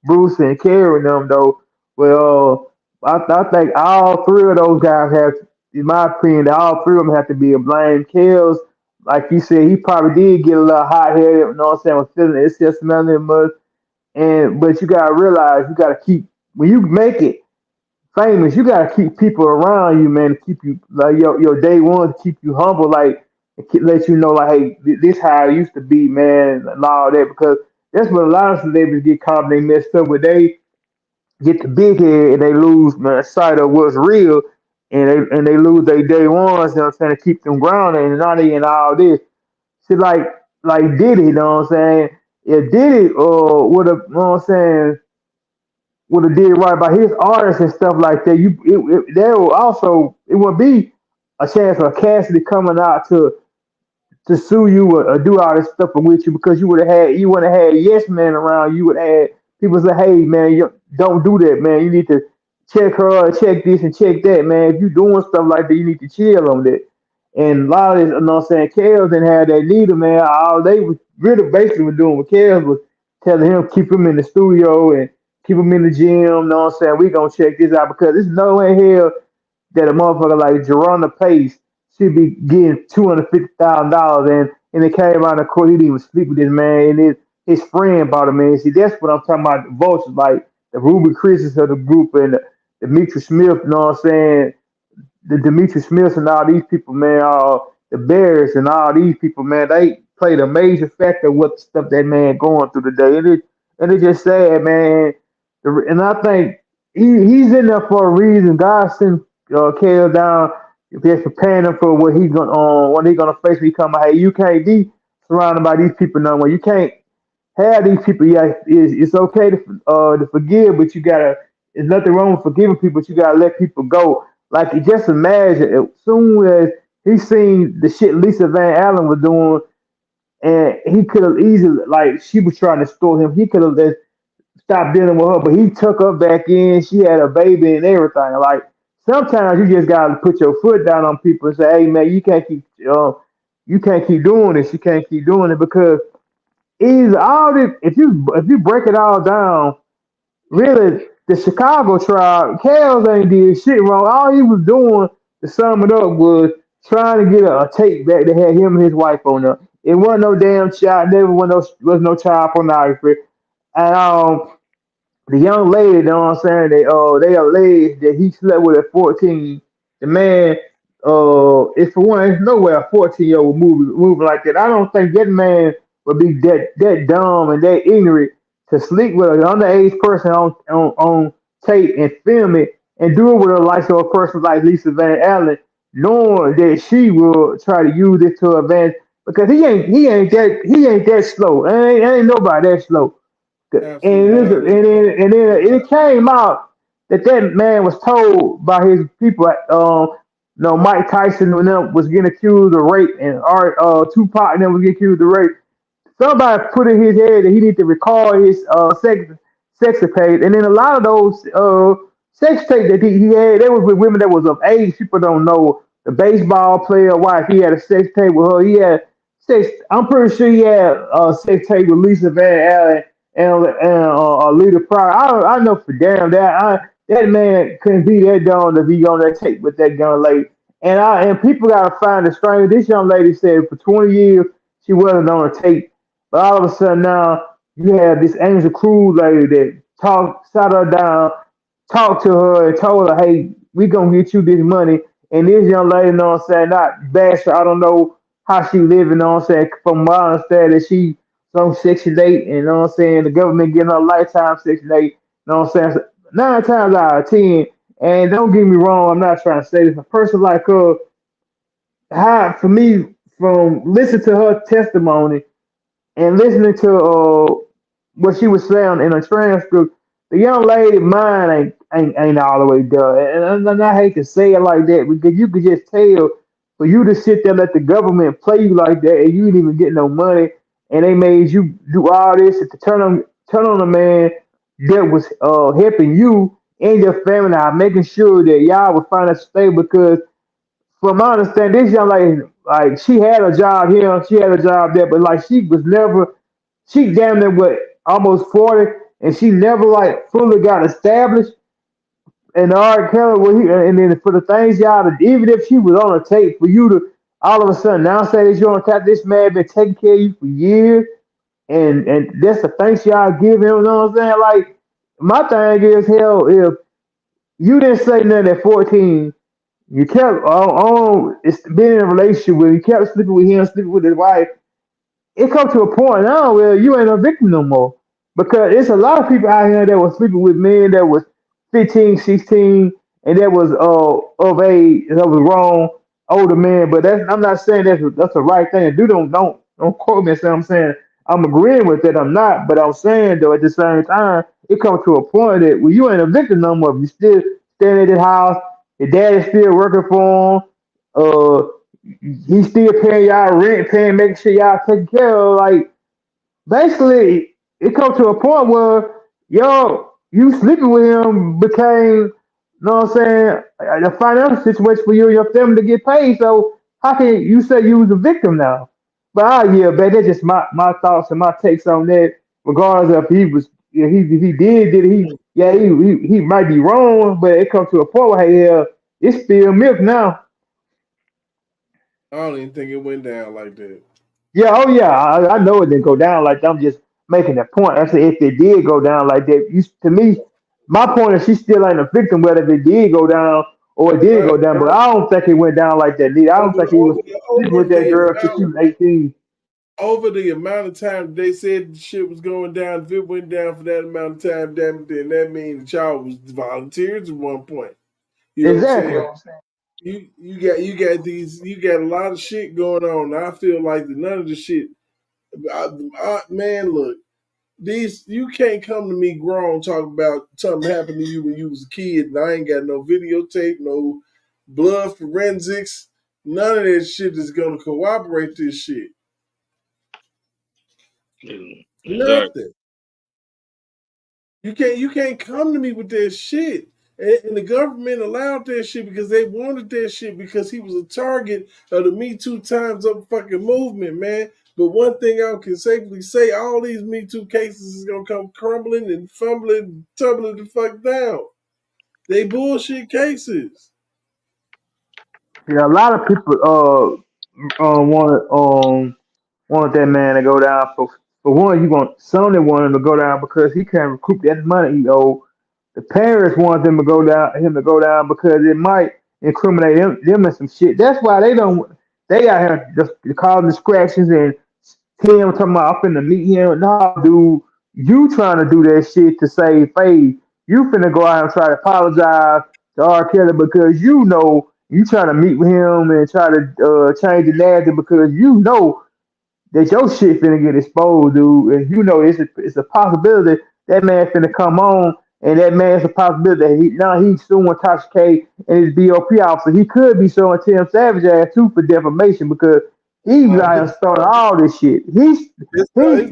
Bruce and Carrie and them though. Well, I think all three of those guys have, in my opinion, all three of them have to be a blame. Kills, like you said, he probably did get a little hot headed. You know what I'm saying? Was feeling it's just smelling much. And but you gotta realize you gotta keep when you make it famous, you gotta keep people around you, man, to keep you like your day one, to keep you humble, like let you know, like, hey, this how it used to be, man, and all that. Because that's what a lot of celebrities get caught, they messed up with. They get the big head and they lose, man, sight of what's real, and they lose their day ones. You know what I'm saying? To keep them grounded and not in all this. See, like Diddy, you know what I'm saying? If Diddy would have, you know what I'm saying, would have did right by his artists and stuff like that, there will also it would be a chance for Cassidy coming out to sue you or do all this stuff with you because you would have had yes man around. You would have had people say, hey man, you don't do that, man. You need to check her, check this and check that, man. If you doing stuff like that, you need to chill on that. And a lot of this, you know what I'm saying, Kels didn't have that leader, man. All they was really basically was doing with Kels was telling him keep him in the studio and keep him in the gym, you know what I'm saying? We gonna check this out because there's no way in hell that a motherfucker like Jerome Pace should be getting $250,000 and it came out of court he didn't even sleep with this man and his friend bought him in. See, that's what I'm talking about. The vultures like the Ruby Chris's of the group and the Demetri Smith, you know what I'm saying? The Demetri Smiths and all these people, man, the Bears and all these people, man, they played a major factor with the stuff that man going through today. And it's just sad, man. And I think he's in there for a reason. God sent Kale down, just preparing him for what he gonna face when he come out. Hey, you can't be surrounded by these people no more. You can't have these people. Yeah, it's okay to forgive, but you gotta. There's nothing wrong with forgiving people, but you gotta let people go. Like just imagine, as soon as he seen the shit Lisa Van Allen was doing, and he could have easily, like she was trying to store him, he could have just stopped dealing with her, but he took her back in. She had a baby and everything. Like sometimes you just gotta put your foot down on people and say, "Hey man, you can't keep doing this. You can't keep doing it because is all this. If you break it all down, really, the Chicago tribe, Kels ain't did shit wrong. All he was doing, to sum it up, was trying to get a tape back that had him and his wife on there. It wasn't no damn child. Never was no child pornography. And the young lady, you know what I'm saying, they alleged that he slept with at 14. The man, it's for one, it's nowhere a 14-year-old moving like that. I don't think that man would be that dumb and that ignorant to sleep with an underage person on tape and film it and do it with a like a person like Lisa Van Allen, knowing that she will try to use it to her advantage because he ain't that slow. Ain't nobody that slow. And Absolutely listen, not. and then it came out that man was told by his people, no, Mike Tyson when them was getting accused of rape, and Tupac and them was getting accused of rape. Somebody put in his head that he need to record his sex tapes, and then a lot of those sex tapes that he had, they was with women that was of age. People don't know the baseball player wife. He had a sex tape with her. He had sex. I'm pretty sure he had a sex tape with Lisa Van Allen and Lita Pryor. I know for damn that man couldn't be that dumb to be on that tape with that young lady. And people gotta find the strange. This young lady said for 20 years she wasn't on a tape, but all of a sudden now you have this Angel Cruz lady that sat her down, talked to her, and told her, "Hey, we gonna get you this money." And this young lady, you know what I'm saying, not bash her. I don't know how she living, you know what I'm saying. From what I understand, that she on Section 8, and you know what I'm saying, the government getting her lifetime Section 8, you know what I'm saying. So 9 times out of 10, and don't get me wrong, I'm not trying to say this. A person like her, how for me, from listening to her testimony and listening to what she was saying in a transcript, the young lady mind ain't all the way done. And I hate to say it like that because you could just tell for you to sit there and let the government play you like that and you didn't even get no money and they made you do all this to turn on a man that was helping you and your family out, making sure that y'all would find a stable because from my understanding, this young lady, like she had a job here, she had a job there, but like she was never, she damn near what almost 40, and she never like fully got established. And the art Keller, and then for the things y'all, even if she was on a tape, for you to all of a sudden now say that you're on tap, this man been taking care of you for years, and that's the thanks y'all give him. You know what I'm saying? Like my thing is, hell, if you didn't say nothing at 14. You kept it's being in a relationship with him, you kept sleeping with him, sleeping with his wife. It comes to a point now where you ain't a victim no more. Because it's a lot of people out here that was sleeping with men that was 15, 16, and that was of age, that was wrong, older men. But I'm not saying that's the right thing to do. Don't quote me. That's what I'm saying. I'm agreeing with that. I'm not, but I'm saying though at the same time, it comes to a point that when you ain't a victim no more, you still staying at the house. Your dad is still working for him. He's still paying y'all rent, paying, making sure y'all taken care of. Like basically, it comes to a point where yo, you sleeping with him became, you know what I'm saying, a financial situation for you and your family to get paid. So how can you say you was a victim now? But yeah, but that's just my thoughts and my takes on that. Regardless of if he was, if he did he, yeah, he might be wrong, but it comes to a point where hey, yeah, it's still milk now. I don't even think it went down like that. Yeah, oh yeah, I know it didn't go down like that. I'm just making a point. I said if it did go down like that, to me, my point is she still ain't a victim, whether if it did go down or it did Right. go down. But I don't think it went down like that. Neither. I don't think he was sleeping Over with that the girl since she amount was 18. over the amount of time they said the shit was going down, if it went down for that amount of time, then that means the child was volunteers at one point. You know what I'm Exactly. saying? You got a lot of shit going on. I feel like none of the shit. Man, look, you can't come to me grown talking about something happened to you when you was a kid, and I ain't got no videotape, no blood forensics. None of that shit is gonna corroborate this shit. Exactly. Nothing. You can't come to me with that shit. And the government allowed that shit because they wanted that shit because he was a target of the Me Too Times Up fucking movement, man. But one thing I can safely say, all these Me Too cases is gonna come crumbling and fumbling, tumbling the fuck down. They bullshit cases. Yeah, a lot of people wanted that man to go down for one. You want some that wanted him to go down because he can't recoup that money he owed. The parents want him to go down because it might incriminate them in some shit. That's why they don't. They out here just causing distractions and him talking about I'm finna meet him. Nah, dude, you trying to do that shit to save face. You finna go out and try to apologize to R. Kelly because you know you trying to meet with him and try to change the narrative because you know that your shit finna get exposed, dude. And you know it's a possibility that man finna come on, and that man's a possibility that he's suing Tasha K and his BOP officer. He could be suing Tim Savage ass too for defamation because he His, like started all this shit. his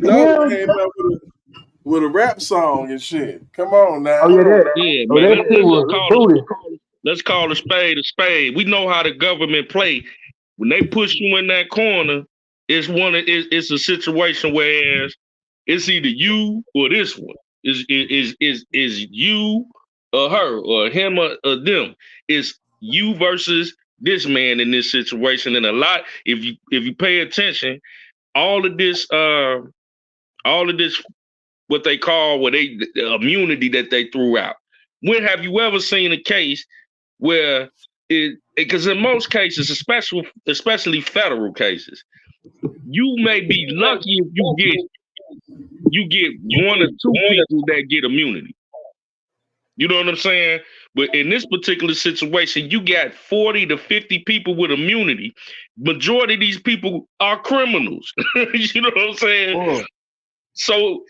daughter Him. came up with a rap song and shit. Come on now. Oh yeah, Yeah, oh man. that shit Let's just was call booty. let's call a spade a spade. We know how the government play. When they push you in that corner, it's a situation where it's either you or this one. Is you or her or him or them. It's you versus this man in this situation. And a lot, if you pay attention, all of this all of this what they call the immunity that they threw out. When have you ever seen a case where because in most cases, especially federal cases, you may be lucky if you get one or two people that get immunity. You know what I'm saying? But in this particular situation, you got 40 to 50 people with immunity. Majority of these people are criminals. You know what I'm saying? Oh, So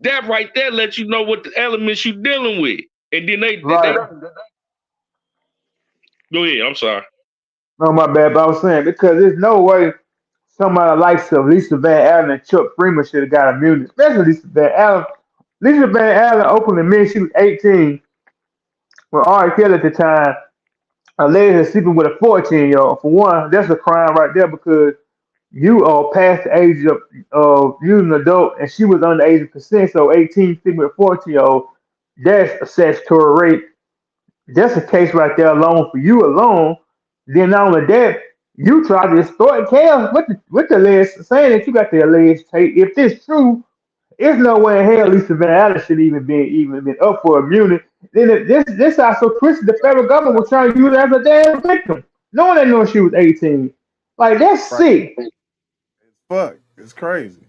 that right there lets you know what the elements you're dealing with. And then they Right. go ahead. I'm sorry. No, my bad. But I was saying because there's no way somebody like Lisa Van Allen and Chuck Freeman should have got immunity, especially Lisa Van Allen. Lisa Van Allen openly admitted she was 18 when R. Kelly at the time allegedly sleeping with a 14-year-old. For one, that's a crime right there because you are past the age of you an adult and she was under the age of consent, so 18 sleeping with a 14-year-old, that's a statutory rape. That's a case right there alone for you alone. Then not only that, you try to extort chaos with the alleged saying that you got the alleged tape. If this true, there's no way in hell Lisa Van Allen should even been up for immunity. Then this also twisted. The federal government was trying to use her as a damn victim, knowing they knew she was 18. Like that's right. sick. Fuck. It's crazy.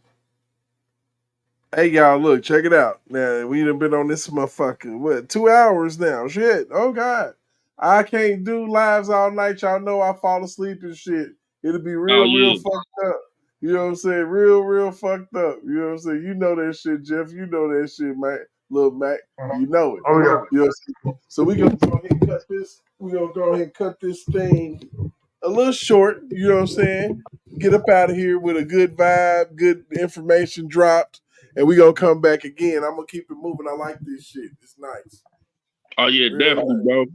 Hey y'all, look, check it out. Now we done been on this motherfucker. What, 2 hours now? Shit. Oh God. I can't do lives all night. Y'all know I fall asleep and shit. It'll be Oh real yeah. fucked up. You know what I'm saying? Real fucked up. You know what I'm saying? You know that shit, Jeff. You know that shit, Mac. Lil Mac. You know it. Oh yeah. You know what I'm saying? So we gonna go ahead and cut this. We gonna go ahead and cut this thing a little short. You know what I'm saying? Get up out of here with a good vibe, good information dropped, and we gonna come back again. I'm gonna keep it moving. I like this shit. It's nice. Oh yeah, Real definitely, nice. bro.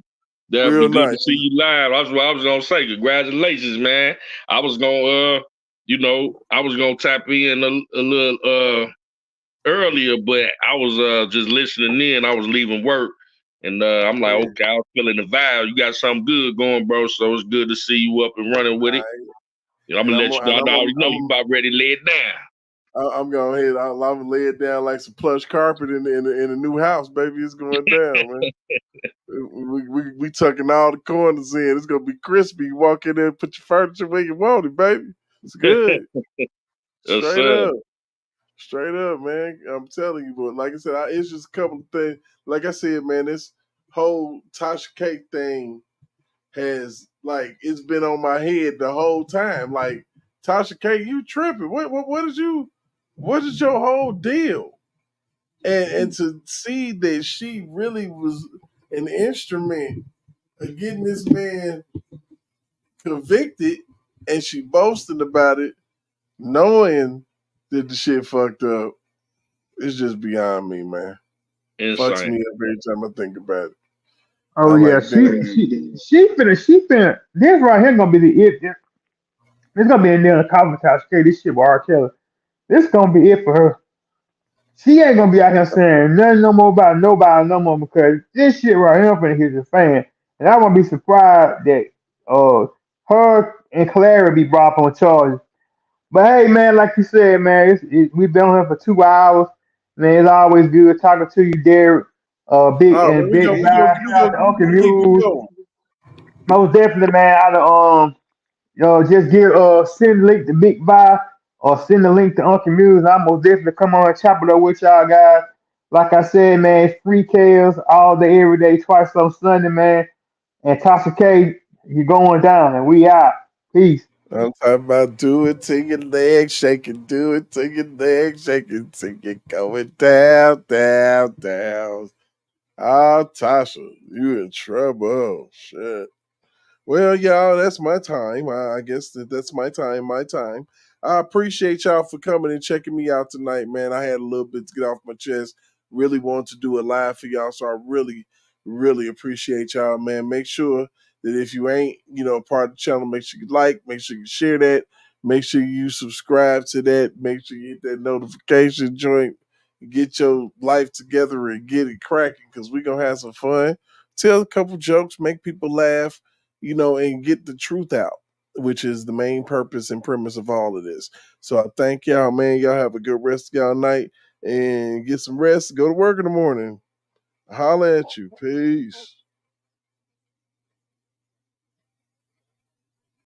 Real Definitely good to nice. see you live. That's what I was gonna say. Congratulations, man. I was gonna I was gonna tap in a little earlier, but I was just listening in. I was leaving work. And I'm like, Yeah. okay, I was feeling the vibe. You got something good going, bro. So it's good to see you up and running with All it. right. You know, I'm And gonna I'm let you know. I already know you about ready to lay it down. I'm going ahead. I'm gonna lay it down like some plush carpet in a new house, baby. It's going down, man. We tucking all the corners in. It's gonna be crispy. You walk in there and put your furniture where you want it, baby. It's good. Yes, Straight sir. up. Straight up, man. I'm telling you, but like I said, it's just a couple of things. Like I said, man, this whole Tasha K thing has it's been on my head the whole time. Like, Tasha K, you tripping. What is your whole deal? And to see that she really was an instrument of getting this man convicted, and she boasted about it, knowing that the shit fucked up, it's just beyond me, man. Fucks Insane. me up every time I think about it. Oh I'm yeah. like, She damn. finna. This right here gonna be the it. This gonna be a nail in the coffin. Straight this shit with R. Kelly. This gonna be it for her. She ain't gonna be out here saying nothing no more about nobody no more because this shit right here finna hit the fan. And I won't be surprised that her and Clary be brought up on charges. But hey man, like you said, man, we've been on here for 2 hours. Man, it's always good talking to you, Derek. Big Oh, and man, we big gonna we guy. gonna Shout we out gonna, to we Uncle gonna keep it Muse. going. Most definitely, man. Out of just give send the link to Big Buy or send the link to Uncle Muse. I'm most definitely come on and chop it up with y'all guys. Like I said, man, it's free kills all day, every day, twice on Sunday, man. And Tasha K, you going down, and we out. Peace. I'm talking about do it till your legs shaking, do it till your legs shaking, till you're going down, down, down. Ah, Tasha, you in trouble. Shit. Well, y'all, that's my time. I guess that's my time. My time. I appreciate y'all for coming and checking me out tonight, man. I had a little bit to get off my chest. Really wanted to do a live for y'all, so I really appreciate y'all, man. Make sure that if you ain't, part of the channel, make sure you like, make sure you share that, make sure you subscribe to that, make sure you hit that notification joint, get your life together and get it cracking, because we're gonna have some fun. Tell a couple jokes, make people laugh, and get the truth out, which is the main purpose and premise of all of this. So I thank y'all, man. Y'all have a good rest of y'all night and get some rest. Go to work in the morning. Holla at you. Peace.